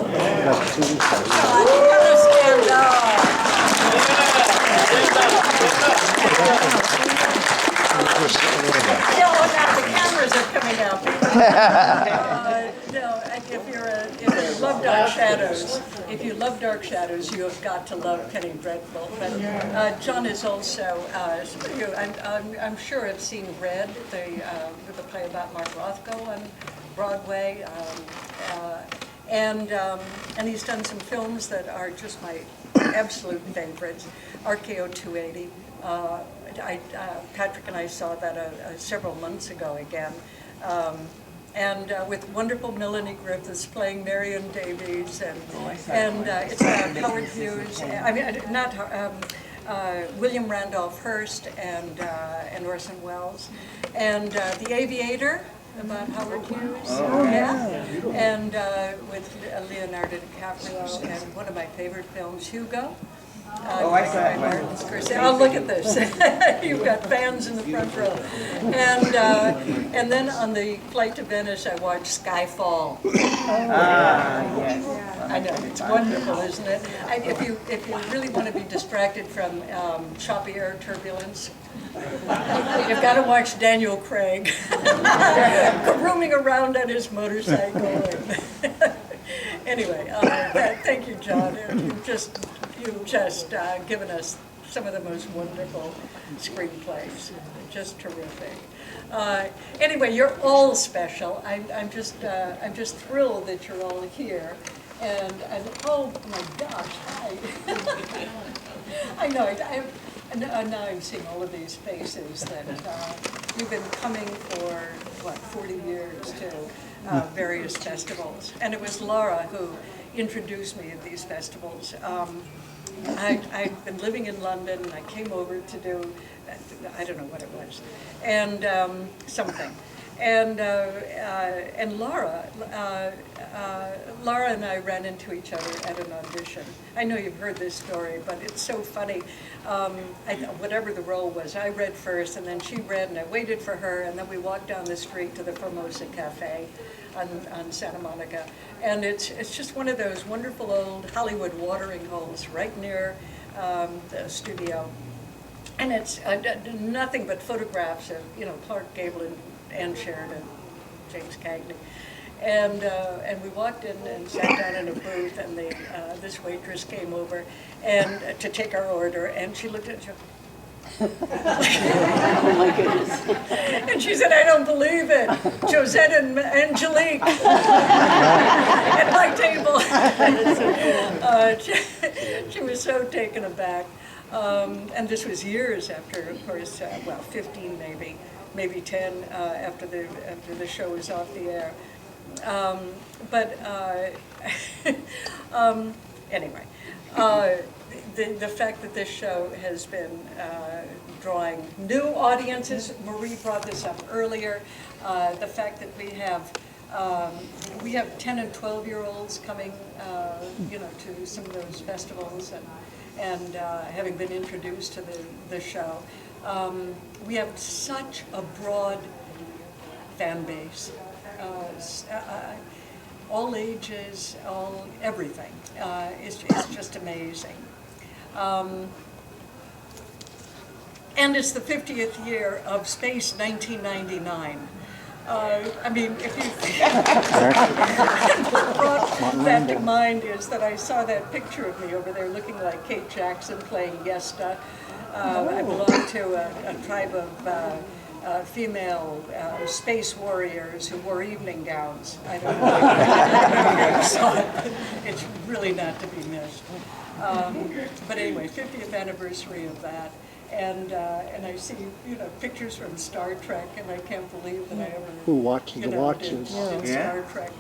TV show. You gotta stand now the cameras are coming out. No, if you love Dark Shadows, you have got to love Penny Dreadful. But John is also somebody who I'm sure have seen Red, the play about Mark Rothko on Broadway, and he's done some films that are just my absolute favorites. RKO 280. Patrick and I saw that several months ago again. And with wonderful Melanie Griffiths playing Marion Davies, and it's about Howard Hughes. William Randolph Hearst and Orson Welles, and The Aviator about Howard Hughes. And with Leonardo DiCaprio, and one of my favorite films, Hugo. I saw it. Oh, look at this. You've got fans in the front row. And then on the flight to Venice, I watched Skyfall. Yes. I I know, it's wonderful, isn't it? If you really want to be distracted from choppy air turbulence, you've got to watch Daniel Craig roaming around on his motorcycle. Anyway, thank you, John. You've just given us some of the most wonderful screenplays. Just terrific. Anyway, you're all special. I'm just thrilled that you're all here. And oh my gosh, hi. I know. Now I'm seeing all of these faces that we've been coming for, 40 years to various festivals. And it was Laura who introduced me to these festivals. I've been living in London, and I came over to do, I don't know what it was, and something. And Laura and I ran into each other at an audition. I know you've heard this story, but it's so funny. Whatever the role was, I read first, and then she read, and I waited for her, and then we walked down the street to the Formosa Cafe on Santa Monica. And it's just one of those wonderful old Hollywood watering holes right near the studio. And it's nothing but photographs of, Clark Gable and Ann Sheridan, James Cagney. And we walked in and sat down in a booth, and this waitress came over and to take our order, and she looked at us. Oh my goodness. And she said, I don't believe it. Josette and Angelique at my table. She was so taken aback. And this was years after, of course, 15 maybe 10 after the show was off the air. Anyway, the fact that this show has been drawing new audiences, Marie brought this up earlier, the fact that we have 10 and 12-year-olds coming, to some of those festivals and having been introduced to the show. We have such a broad fan base. All ages, everything. It's just amazing. And it's the 50th year of Space 1999. I mean, if you brought that to mind is that I saw that picture of me over there looking like Kate Jackson playing Yesta. I belong to a tribe of female space warriors who wore evening gowns. I don't know if you saw it, but it's really not to be missed. But anyway, 50th anniversary of that. And I see, pictures from Star Trek, and I can't believe that I ever, Who watches the watches? did Star Trek.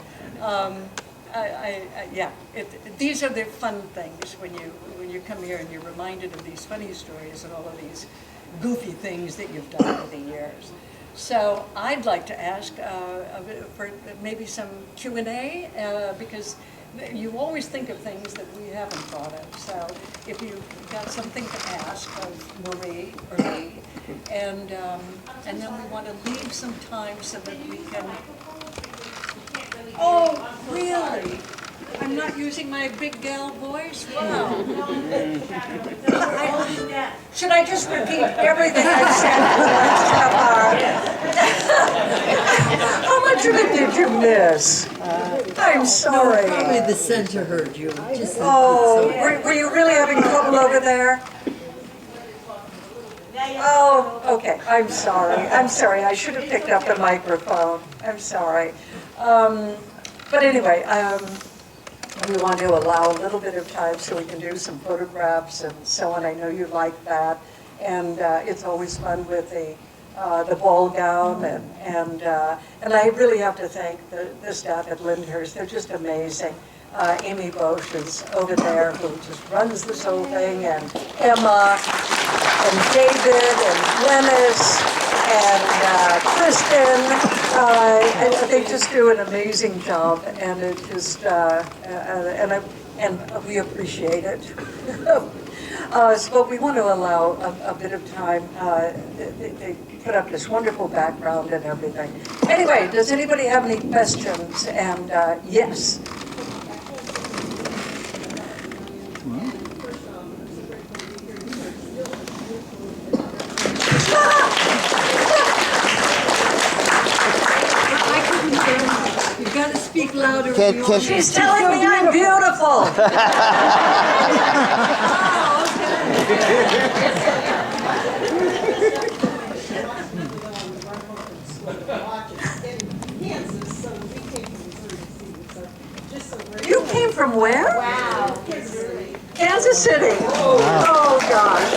These are the fun things when you come here and you're reminded of these funny stories and all of these goofy things that you've done over the years. So I'd like to ask for maybe some Q&A because you always think of things that we haven't thought of. So if you've got something to ask of Marie or me, and then we want to leave some time so that we can. Oh, really? I'm not using my big gal voice? Wow. Should I just repeat everything I've said for the last half hour? How much of it did you miss? I'm sorry. Probably the center heard you. Were you really having trouble over there? Oh, okay. I'm sorry. I should have picked up the microphone. I'm sorry. But anyway, we want to allow a little bit of time so we can do some photographs and so on. I know you like that, and it's always fun with the ball gown, and I really have to thank the staff at Lyndhurst. They're just amazing. Amy Bosch is over there who just runs this whole thing, and Emma, and David, and Glennis, and Kristen. They just do an amazing job, and it just and we appreciate it. But we want to allow a bit of time. They put up this wonderful background and everything. Anyway, does anybody have any questions? And yes. louder. Can't- can't- She's telling me I'm beautiful. You came from where? Wow. Kansas City. Oh gosh.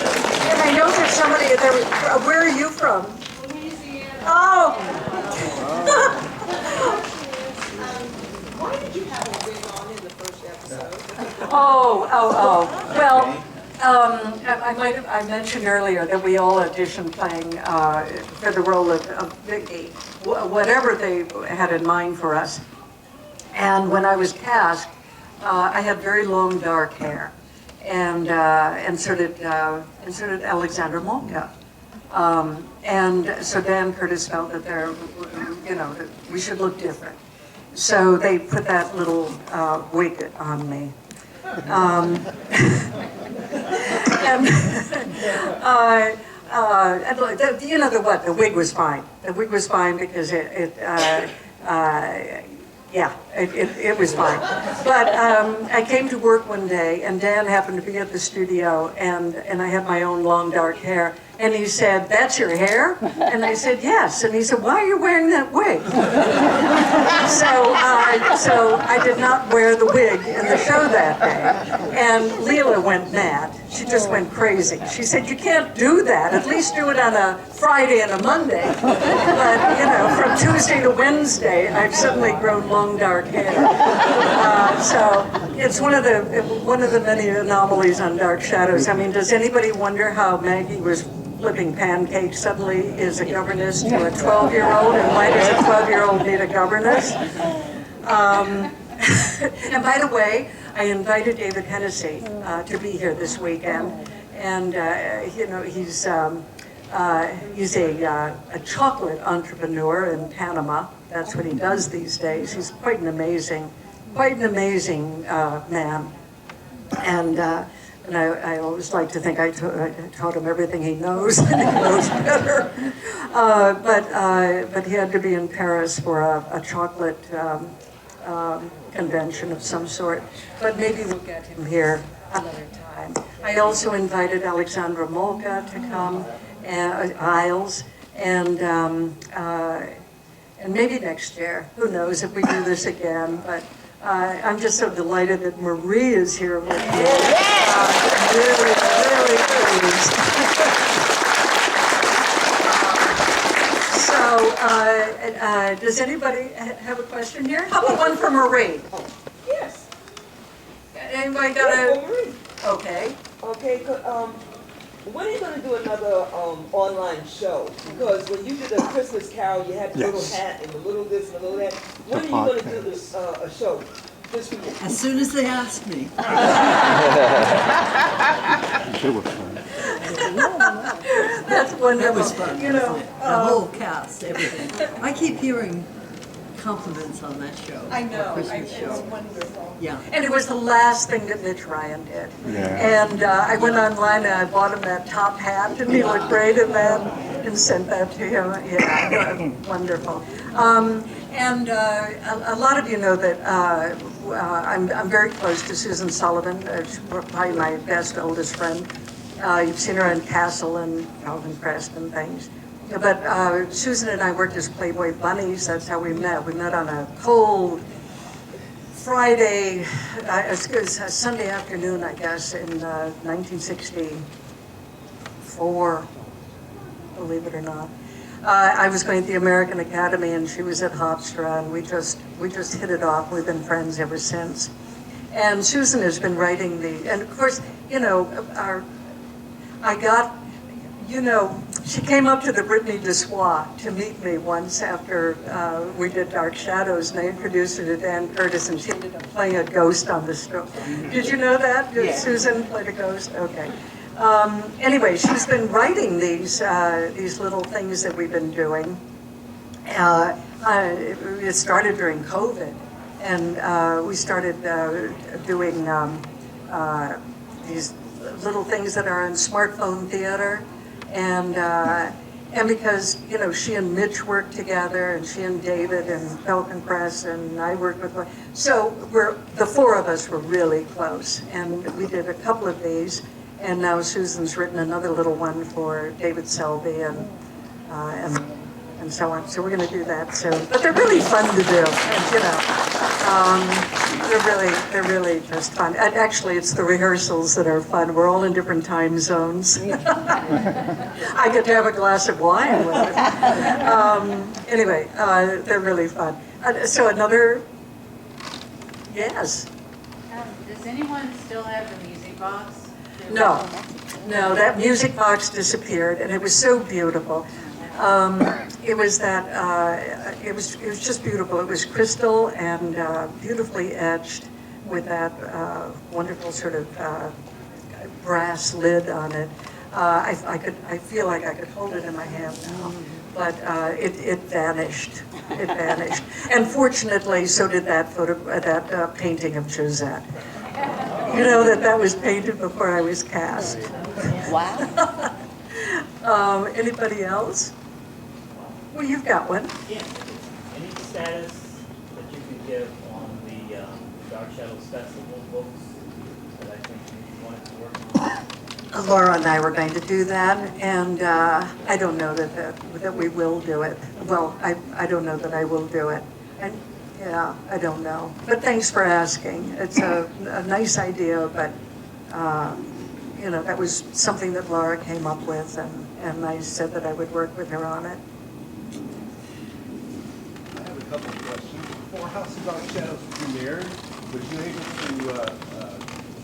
And I know there's somebody there. Where are you from? Louisiana. Oh. Why did you have a wig on in the first episode? Oh. Well, I mentioned earlier that we all auditioned playing for the role of Vicky, whatever they had in mind for us. And when I was cast, I had very long dark hair, and so did Alexandra Molka. And so Dan Curtis felt that that we should look different. So they put that little wig on me. And the wig was fine. The wig was fine because it was fine. But I came to work one day, and Dan happened to be at the studio, and I had my own long dark hair. And he said, "That's your hair?" And I said, "Yes." And he said, "Why are you wearing that wig?" So I did not wear the wig in the show that day. And Leela went mad. She just went crazy. She said, "You can't do that. At least do it on a Friday and a Monday." But, from Tuesday to Wednesday, I've suddenly grown long dark hair. So it's one of the many anomalies on Dark Shadows. I mean, does anybody wonder how Maggie was flipping pancakes suddenly is a governess to a 12-year-old, and why does a 12-year-old need a governess? And by the way, I invited David Hennessy to be here this weekend, and he's a chocolate entrepreneur in Panama. That's what he does these days. He's quite an amazing man, and I always like to think I taught him everything he knows, and he knows better. But he had to be in Paris for a chocolate convention of some sort. But maybe we'll get him here another time. I also invited Alexandra Molka to come, Isles, and maybe next year. Who knows if we do this again? But I'm just so delighted that Marie is here with me. Really, really pleased. Does anybody have a question here? How about one for Marie? Yes. Anybody got Yes, a? Marie. Okay. Okay, when are you going to do another online show? Because when you did a Christmas Carol, you had the little hat and the little this and the little that. When are you going to do this a show? This weekend? As soon as they ask me. That's wonderful. That was fun. The whole cast, everything. I keep hearing compliments on that show. I know. Christmas It's show. wonderful. Yeah. And it was the last thing that Mitch Ryan did. Yeah. And I went online and I bought him that top hat, and he looked great in that, and sent that to him. Yeah, wonderful. And a lot of you know that I'm very close to Susan Sullivan. She's probably my best, oldest friend. You've seen her in Castle and Calvin Crest and things. But Susan and I worked as Playboy bunnies. That's how we met. We met on a cold Friday, a Sunday afternoon, I guess, in 1964, believe it or not. I was going to the American Academy, and she was at Hofstra, and we just hit it off. We've been friends ever since. And Susan has been writing and of course, she ccame up to the Brittany de Soie to meet me once after we did Dark Shadows, and I introduced her to Dan Curtis, and she ended up playing a ghost on the show. Did you know that? Did Susan play a ghost? Okay. Anyway, she's been writing these little things that we've been doing. It started during COVID, and we started doing these little things that are in smartphone theater, and And because, you know, she and Mitch worked together, and she and David and Falcon Press, and I worked with, so the four of us were really close. And we did a couple of these, and now Susan's written another little one for David Selby and so on. So we're going to do that soon. But they're really fun to do, you know. They're really just fun. And actually, it's the rehearsals that are fun. We're all in different time zones. I get to have a glass of wine with it. Anyway, they're really fun. So another, yes. Does anyone still have the music box? No, that music box disappeared, and it was so beautiful. It was just beautiful. It was crystal and beautifully etched with that wonderful sort of brass lid on it. I feel like I could hold it in my hand now, but it vanished. It vanished, and fortunately, so did that painting of Josette. You know that was painted before I was cast. Wow. Anybody else? Well, you've got one. Yeah. Any status that you can give on the Dark Shadows Festival books that I think you wanted to work on? Laura and I were going to do that, and I don't know that we will do it. Well, I don't know that I will do it. And yeah, I don't know. But thanks for asking. It's a nice idea, but you know, that was something that Laura came up with, and I said that I would work with her on it. I have a couple of questions. Before House of Dark Shadows premiered, were you able to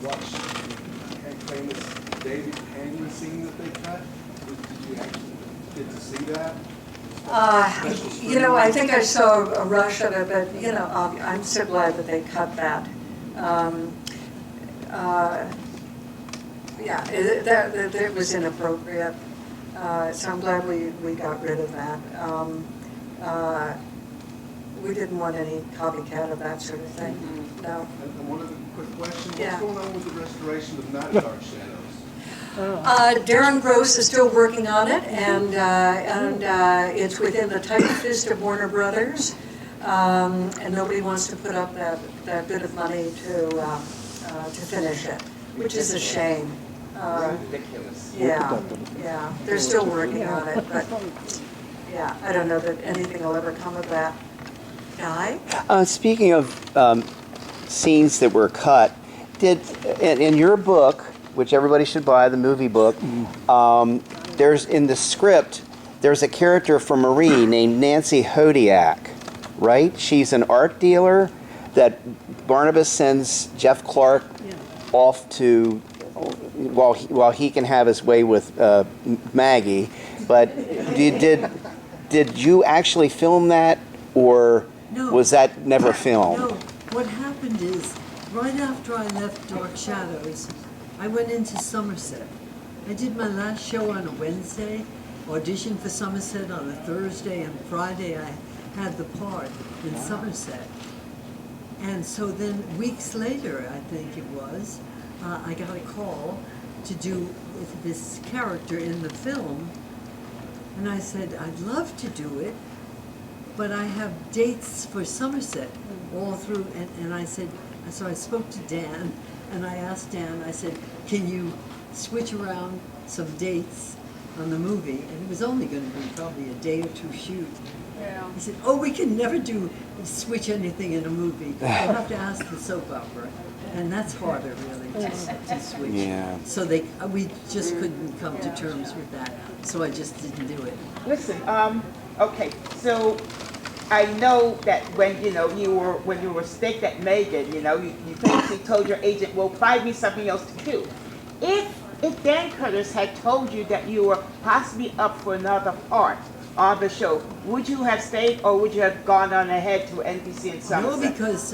watch the famous David Hangman scene that they cut? Did you actually get to see that? You know, I think I saw a rush of it, but you know, I'm so glad that they cut that. Yeah, it was inappropriate, so I'm glad we got rid of that. We didn't want any copycat of that sort of thing. No. And one other quick question. Yeah. What's going on with the restoration of Night of Dark Shadows? Darren Gross is still working on it, and it's within the tight fist of Warner Brothers, and nobody wants to put up that bit of money to finish it, which is a shame. Ridiculous. Yeah, they're still working on it, but yeah, I don't know that anything will ever come of that. Guy? Speaking of scenes that were cut, in your book, which everybody should buy, the movie book, there's in the script, there's a character from Marie named Nancy Hodiak, right? She's an art dealer that Barnabas sends Jeff Clark off to, while he can have his way with Maggie. But did you actually film that, or was that never filmed? No, what happened is, right after I left Dark Shadows, I went into Somerset. I did my last show on a Wednesday, auditioned for Somerset on a Thursday, and Friday I had the part in Somerset. And so then weeks later, I think it was, I got a call to do this character in the film. And I said, I'd love to do it, but I have dates for Somerset all through. And I said, so I spoke to Dan, and I asked Dan, I said, can you switch around some dates on the movie? And it was only going to be probably a day or two shoot. Yeah. He said, oh, we can never switch anything in a movie. You'll have to ask the soap opera. And that's harder, really, to switch. Yeah. So we just couldn't come to terms with that. So I just didn't do it. Listen, okay, so I know that when you were staked at Megan, you basically told your agent, well, find me something else to do. If Dan Curtis had told you that you were possibly up for another part on the show, would you have stayed, or would you have gone on ahead to NBC and Somerset? No, because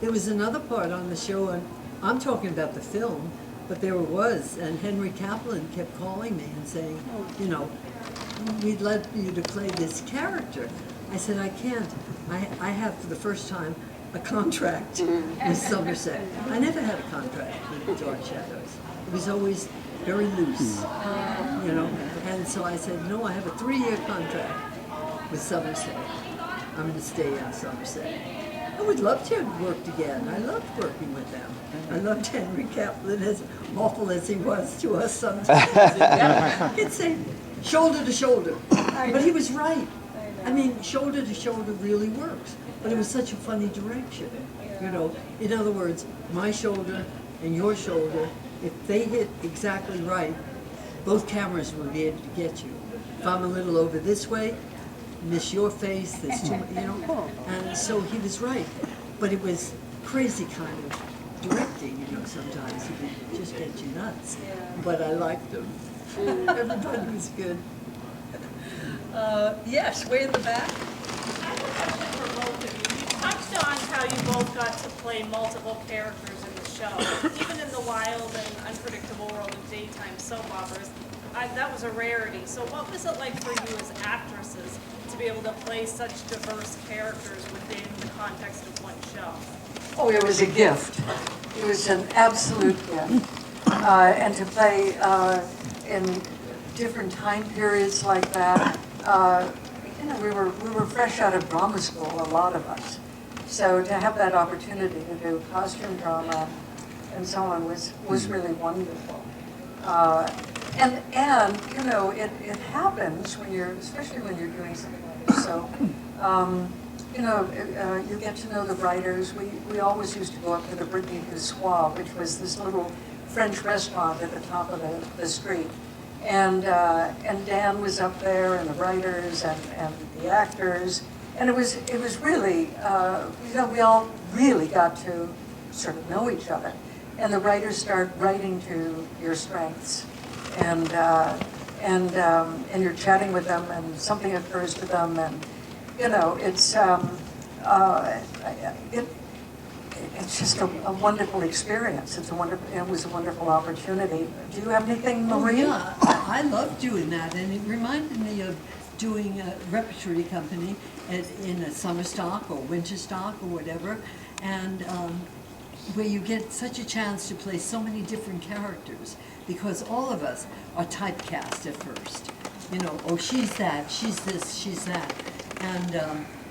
there was another part on the show, and I'm talking about the film, but there was, and Henry Kaplan kept calling me and saying, we'd like you to play this character. I said, I can't. I have, for the first time, a contract with Somerset. I never had a contract with Dark Shadows. It was always very loose, you know. And so I said, no, I have a 3-year contract with Somerset. I'm going to stay in Somerset. I would love to have worked again. I loved working with them. I loved Henry Kaplan, as awful as he was to us sometimes. He'd say, shoulder to shoulder. But he was right. I mean, shoulder to shoulder really works. But it was such a funny direction. You know, in other words, my shoulder and your shoulder, if they hit exactly right, both cameras will be able to get you. If I'm a little over this way, miss your face, there's too much, you know. And so he was right. But it was crazy kind of directing, you know, sometimes. It would just get you nuts. But I liked him. Everybody was good. Yes, way in the back. I have a question for both of you. You touched on how you both got to play multiple characters in the show. Even in the wild and unpredictable world of daytime soap operas, that was a rarity. So what was it like for you as actresses to be able to play such diverse characters within the context of one show? Oh, it was a gift. It was an absolute gift. And to play in different time periods like that, you know, we were fresh out of drama school, a lot of us. So to have that opportunity to do costume drama and so on was really wonderful. And you know, it happens when especially when you're doing something like this. So, you know, you get to know the writers. We always used to go up to the Brittany du Soir, which was this little French restaurant at the top of the street. And Dan was up there, and the writers and the actors. And it was really, you know, we all really got to sort of know each other. And the writers start writing to your strengths. And you're chatting with them, and something occurs to them, and you know, it's just a wonderful experience. It was a wonderful opportunity. Do you have anything, Marie? Oh, yeah, I love doing that, and it reminded me of doing a repertory company in a summer stock or winter stock or whatever, and where you get such a chance to play so many different characters, because all of us are typecast at first. You know, oh, she's that, she's this, she's that. And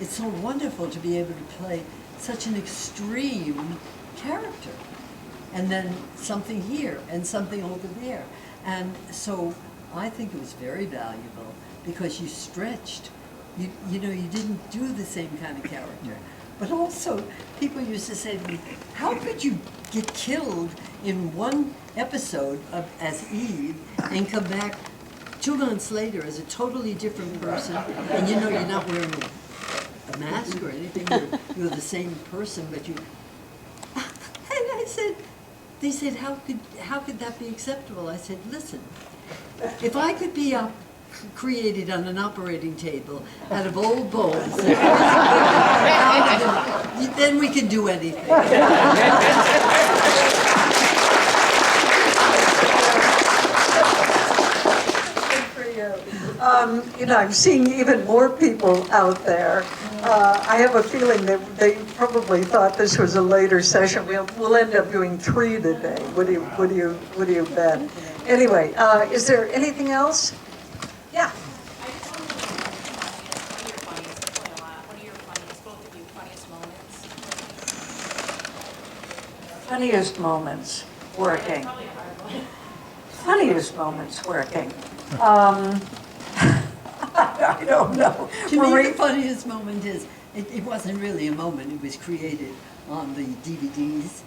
it's so wonderful to be able to play such an extreme character. And then something here and something over there. And so I think it was very valuable because you stretched. You know, you didn't do the same kind of character. But also, people used to say to me, how could you get killed in one episode as Eve and come back 2 months later as a totally different person, and you know you're not wearing a mask or anything, you're the same person, but you... And I said, they said, how could that be acceptable? I said, listen, if I could be created on an operating table out of old bones, then we can do anything. You know, I'm seeing even more people out there. I have a feeling that they probably thought this was a later session. We'll end up doing 3 today. Would you bet? Anyway, is there anything else? Yeah. I just wanted to know one of your funniest, both of you, funniest moments. Funniest moments working. Probably a hard one. Funniest moments working. I don't know. To me, the funniest moment is, it wasn't really a moment, it was created on the DVDs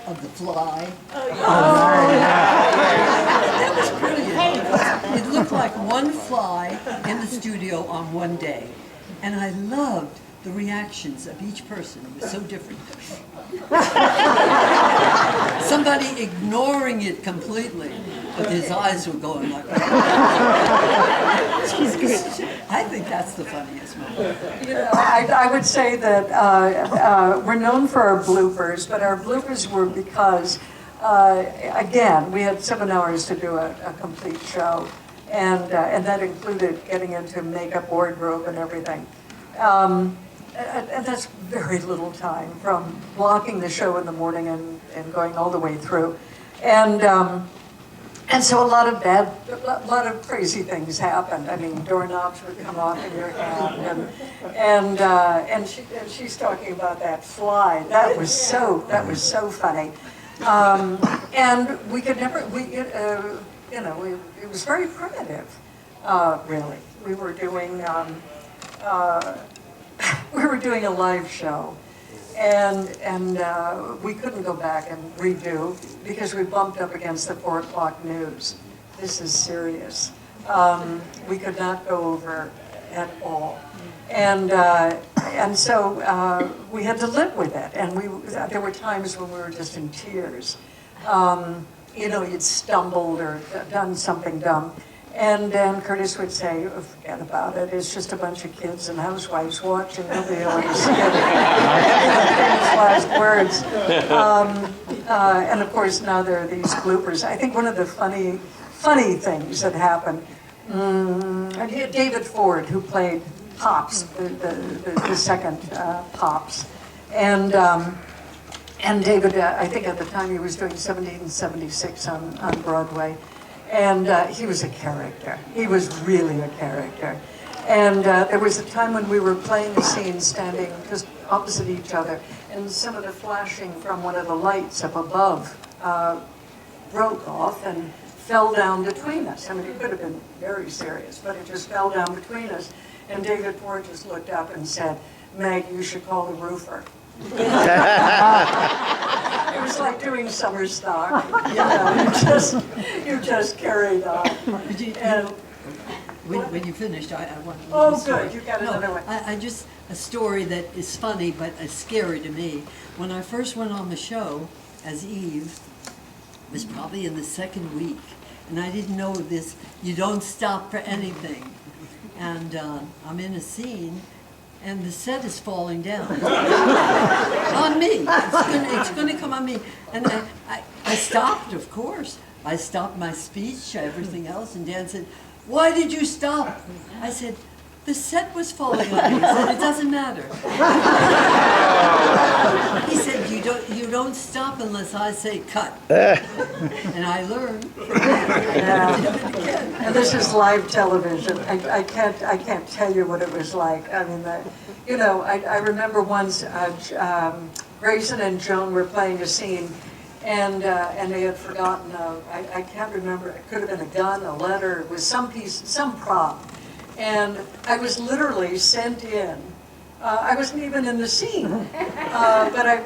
of The Fly. That was brilliant. It looked like one fly in the studio on one day. And I loved the reactions of each person. It was so different. Somebody ignoring it completely, but his eyes were going like that. I think that's the funniest moment. You know, I would say that we're known for our bloopers, but our bloopers were because, again, we had 7 hours to do a complete show, and that included getting into makeup, wardrobe, and everything. And that's very little time from blocking the show in the morning and going all the way through. And And so a lot of crazy things happened. I mean, doorknobs would come off in your hand, and she's talking about that fly. That was so funny. And we could never, it was very primitive, really. We were doing a live show, and we couldn't go back and redo because we bumped up against the 4 o'clock news. This is serious. We could not go over at all. And so we had to live with it. And there were times when we were just in tears. You'd stumbled or done something dumb. And then Curtis would say, oh, forget about it. It's just a bunch of kids and housewives watching. Nobody will understand famous last words. And of course, now there are these bloopers. I think one of the funny things that happened, David Ford, who played Pops, the second Pops. And David, I think at the time he was doing 1776 on Broadway. And he was a character. He was really a character. And there was a time when we were playing a scene standing just opposite each other, and some of the flashing from one of the lights up above broke off and fell down between us. I mean, it could have been very serious, but it just fell down between us. And David Ford just looked up and said, Meg, you should call the roofer. It was like doing summer stock. You just carried on. And when you finished, I want. Oh, good. You got another one. I just a story that is funny but scary to me. When I first went on the show as Eve, it was probably in the second week, and I didn't know this. You don't stop for anything, and I'm in a scene. And the set is falling down on me. It's going to come on me. And I stopped, of course. I stopped my speech, everything else. And Dan said, "Why did you stop?" I said, "The set was falling on me." He said, "It doesn't matter." He said, "You don't stop unless I say cut." And I learned. And this is live television. I can't tell you what it was like. I mean, I remember once Grayson and Joan were playing a scene, and they had forgotten. I can't remember. It could have been a gun, a letter. It was some prop, and I was literally sent in. I wasn't even in the scene, but I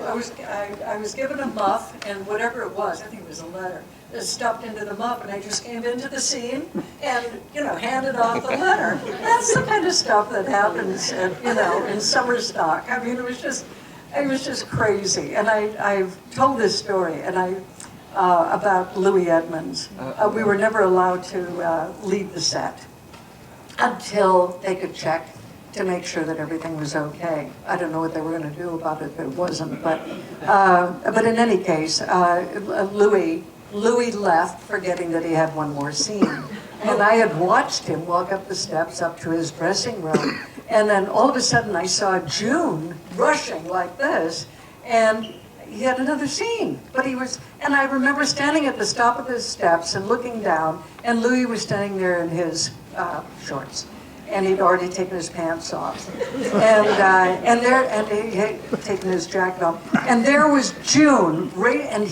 was given a muff, and whatever it was, I think it was a letter, stuffed into the muff, and I just came into the scene and, handed off the letter. That's the kind of stuff that happens, in summer stock. I mean, it was just crazy. And I've told this story, and about Louis Edmonds. We were never allowed to leave the set until they could check to make sure that everything was okay. I don't know what they were going to do about it, but it wasn't. But in any case, Louis left, forgetting that he had one more scene. And I had watched him walk up the steps up to his dressing room. And then all of a sudden I saw June rushing like this, and he had another scene. And I remember standing at the top of his steps and looking down, and Louis was standing there in his shorts. And he'd already taken his pants off, and he had taken his jacket off, and there was June. And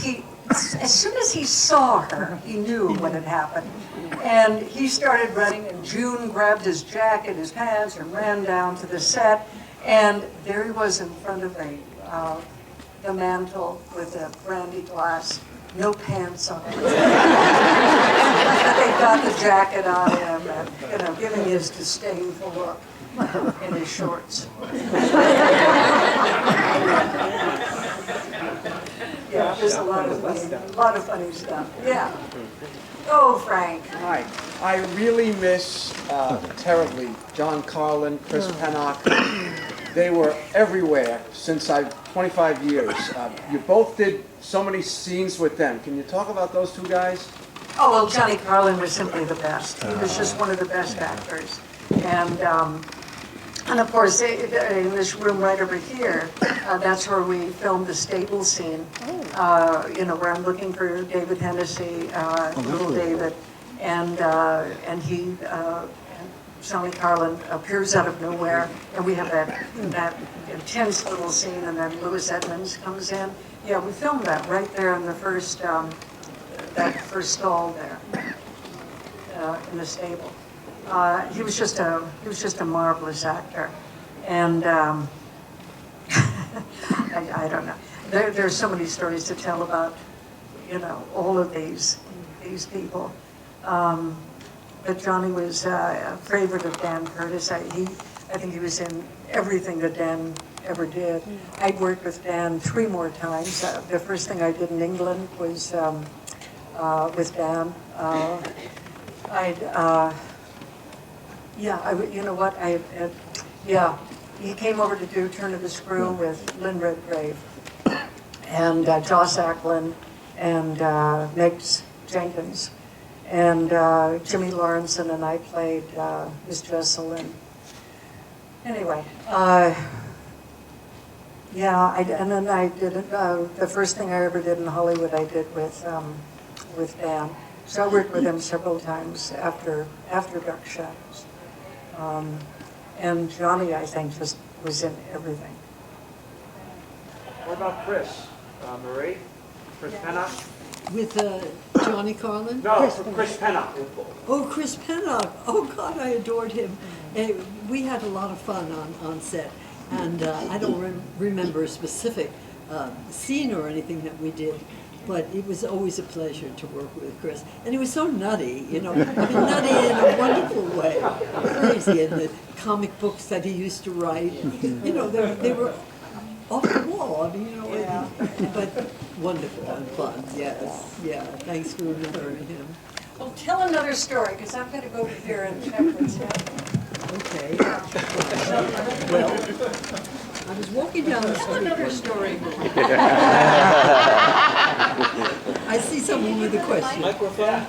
as soon as he saw her, he knew what had happened, and he started running. And June grabbed his jacket, his pants, and ran down to the set, and there he was in front of the mantel with a brandy glass. No pants on. They got the jacket on him, and giving his disdainful look in his shorts. Yeah, there's a lot of funny stuff. Yeah. Oh, Frank. Hi. I really miss terribly John Carlin, Chris Pennock. They were everywhere since 25 years. You both did so many scenes with them. Can you talk about those two guys? Oh, well, Johnny Carlin was simply the best. He was just one of the best actors. And And of course, in this room right over here, that's where we filmed the stable scene. Where I'm looking for David Hennessy, little David, and he, Sally Carlin appears out of nowhere, and we have that intense little scene, and then Louis Edmonds comes in. Yeah, we filmed that right there in the first, that first stall there, in the stable. He was just a marvelous actor, and I don't know. There's so many stories to tell about, all of these people. But Johnny was a favorite of Dan Curtis. I think he was in everything that Dan ever did. I'd worked with Dan 3 more times. The first thing I did in England was with Dan. He came over to do Turn of the Screw with Lynn Redgrave and Joss Ackland and Meggs Jenkins. And Jimmy Lawrenson and I played Miss Jessel. And anyway, and then I did the first thing I ever did in Hollywood. I did with Dan. So I worked with him several times after Dark Shadows. And Johnny, I think, just was in everything. What about Chris? Marie? Chris Pennock? With Johnny Carlin? No, Chris Pennock. Oh, Chris Pennock. Oh, God, I adored him. We had a lot of fun on set. And I don't remember a specific scene or anything that we did, but it was always a pleasure to work with Chris. And he was so nutty, nutty in a wonderful way. Crazy. And the comic books that he used to write, they were off the wall. I mean, but wonderful and fun. Yes, yeah. Thanks for remembering him. Well, tell another story, because I'm going to go over here and check what's happening. Okay. Well, I was walking down the street. Another story. I see someone with a question. Microphone?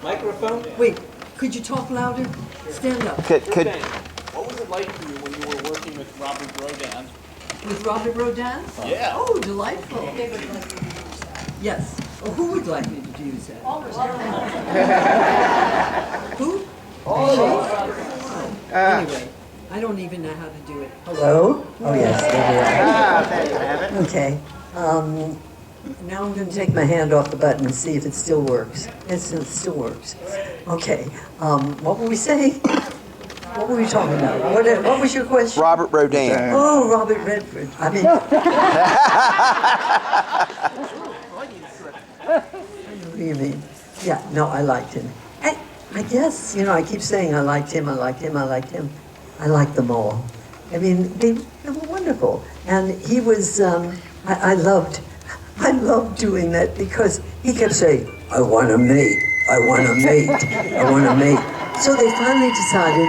Microphone? Wait, could you talk louder? Stand up. Could What was it like for you when you were working with Robert Rodan? With Robert Rodan? Yeah. Oh, delightful. Yes. Oh, who would like me to use that? Who? Anyway, I don't even know how to do it. Hello? Oh, yes, there there you have it. we are. Okay. Now I'm going to take my hand off the button and see if it still works. Yes, it still works. Okay. What were we saying? What were we talking about? What was your question? Robert Rodan. Oh, Robert Redford. I mean... I know who you mean. Yeah, no, I liked him. I guess, I keep saying I liked him. I liked them all. I mean, they were wonderful. And he was, I loved doing that because he kept saying, I want a mate, I want a mate, I want a mate. So they finally decided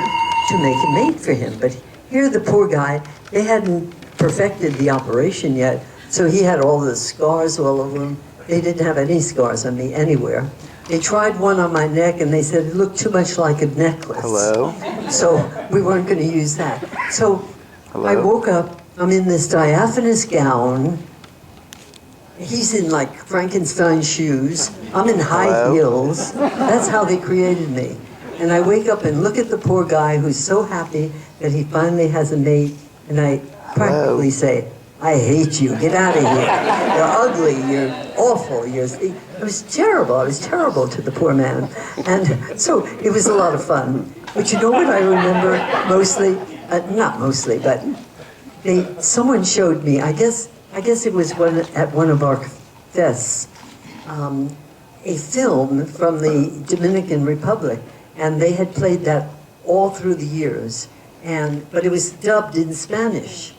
to make a mate for him. But here the poor guy, they hadn't perfected the operation yet, so he had all the scars all over him. They didn't have any scars on me anywhere. They tried one on my neck and they said it looked too much like a necklace. Hello? So we weren't going to use that. So Hello? I woke up, I'm in this diaphanous gown. He's in like Frankenstein shoes. I'm in high heels. That's how they created me. And I wake up and look at the poor guy who's so happy that he finally has a mate. And I practically say, I hate you. Get out of here. You're ugly. You're awful. It was terrible. I was terrible to the poor man. And so it was a lot of fun. But you know what I remember mostly? Not mostly, but someone showed me, I guess it was at one of our fests, a film from the Dominican Republic. And they had played that all through the years. But it was dubbed in Spanish.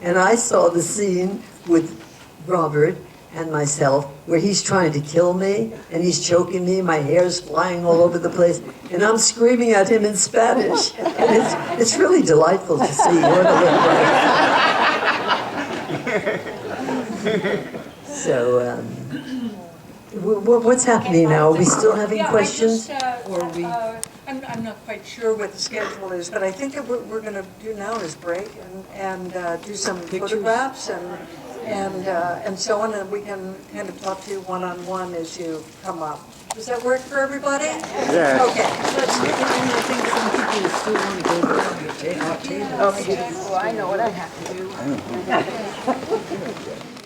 And I saw the scene with Robert and myself where he's trying to kill me and he's choking me, my hair's flying all over the place, and I'm screaming at him in Spanish. And it's really delightful to see what it looked like. So, What's happening now? Are we still having Yeah, questions? I'm not quite sure what the schedule is, but I think that what we're going to do now is break and do some photographs and so on, and we can kind of talk to you one-on-one as you come up. Does that work for everybody? Yeah. Okay. And I think some people still want to go down and take our table. Okay, well, I know what I have to do.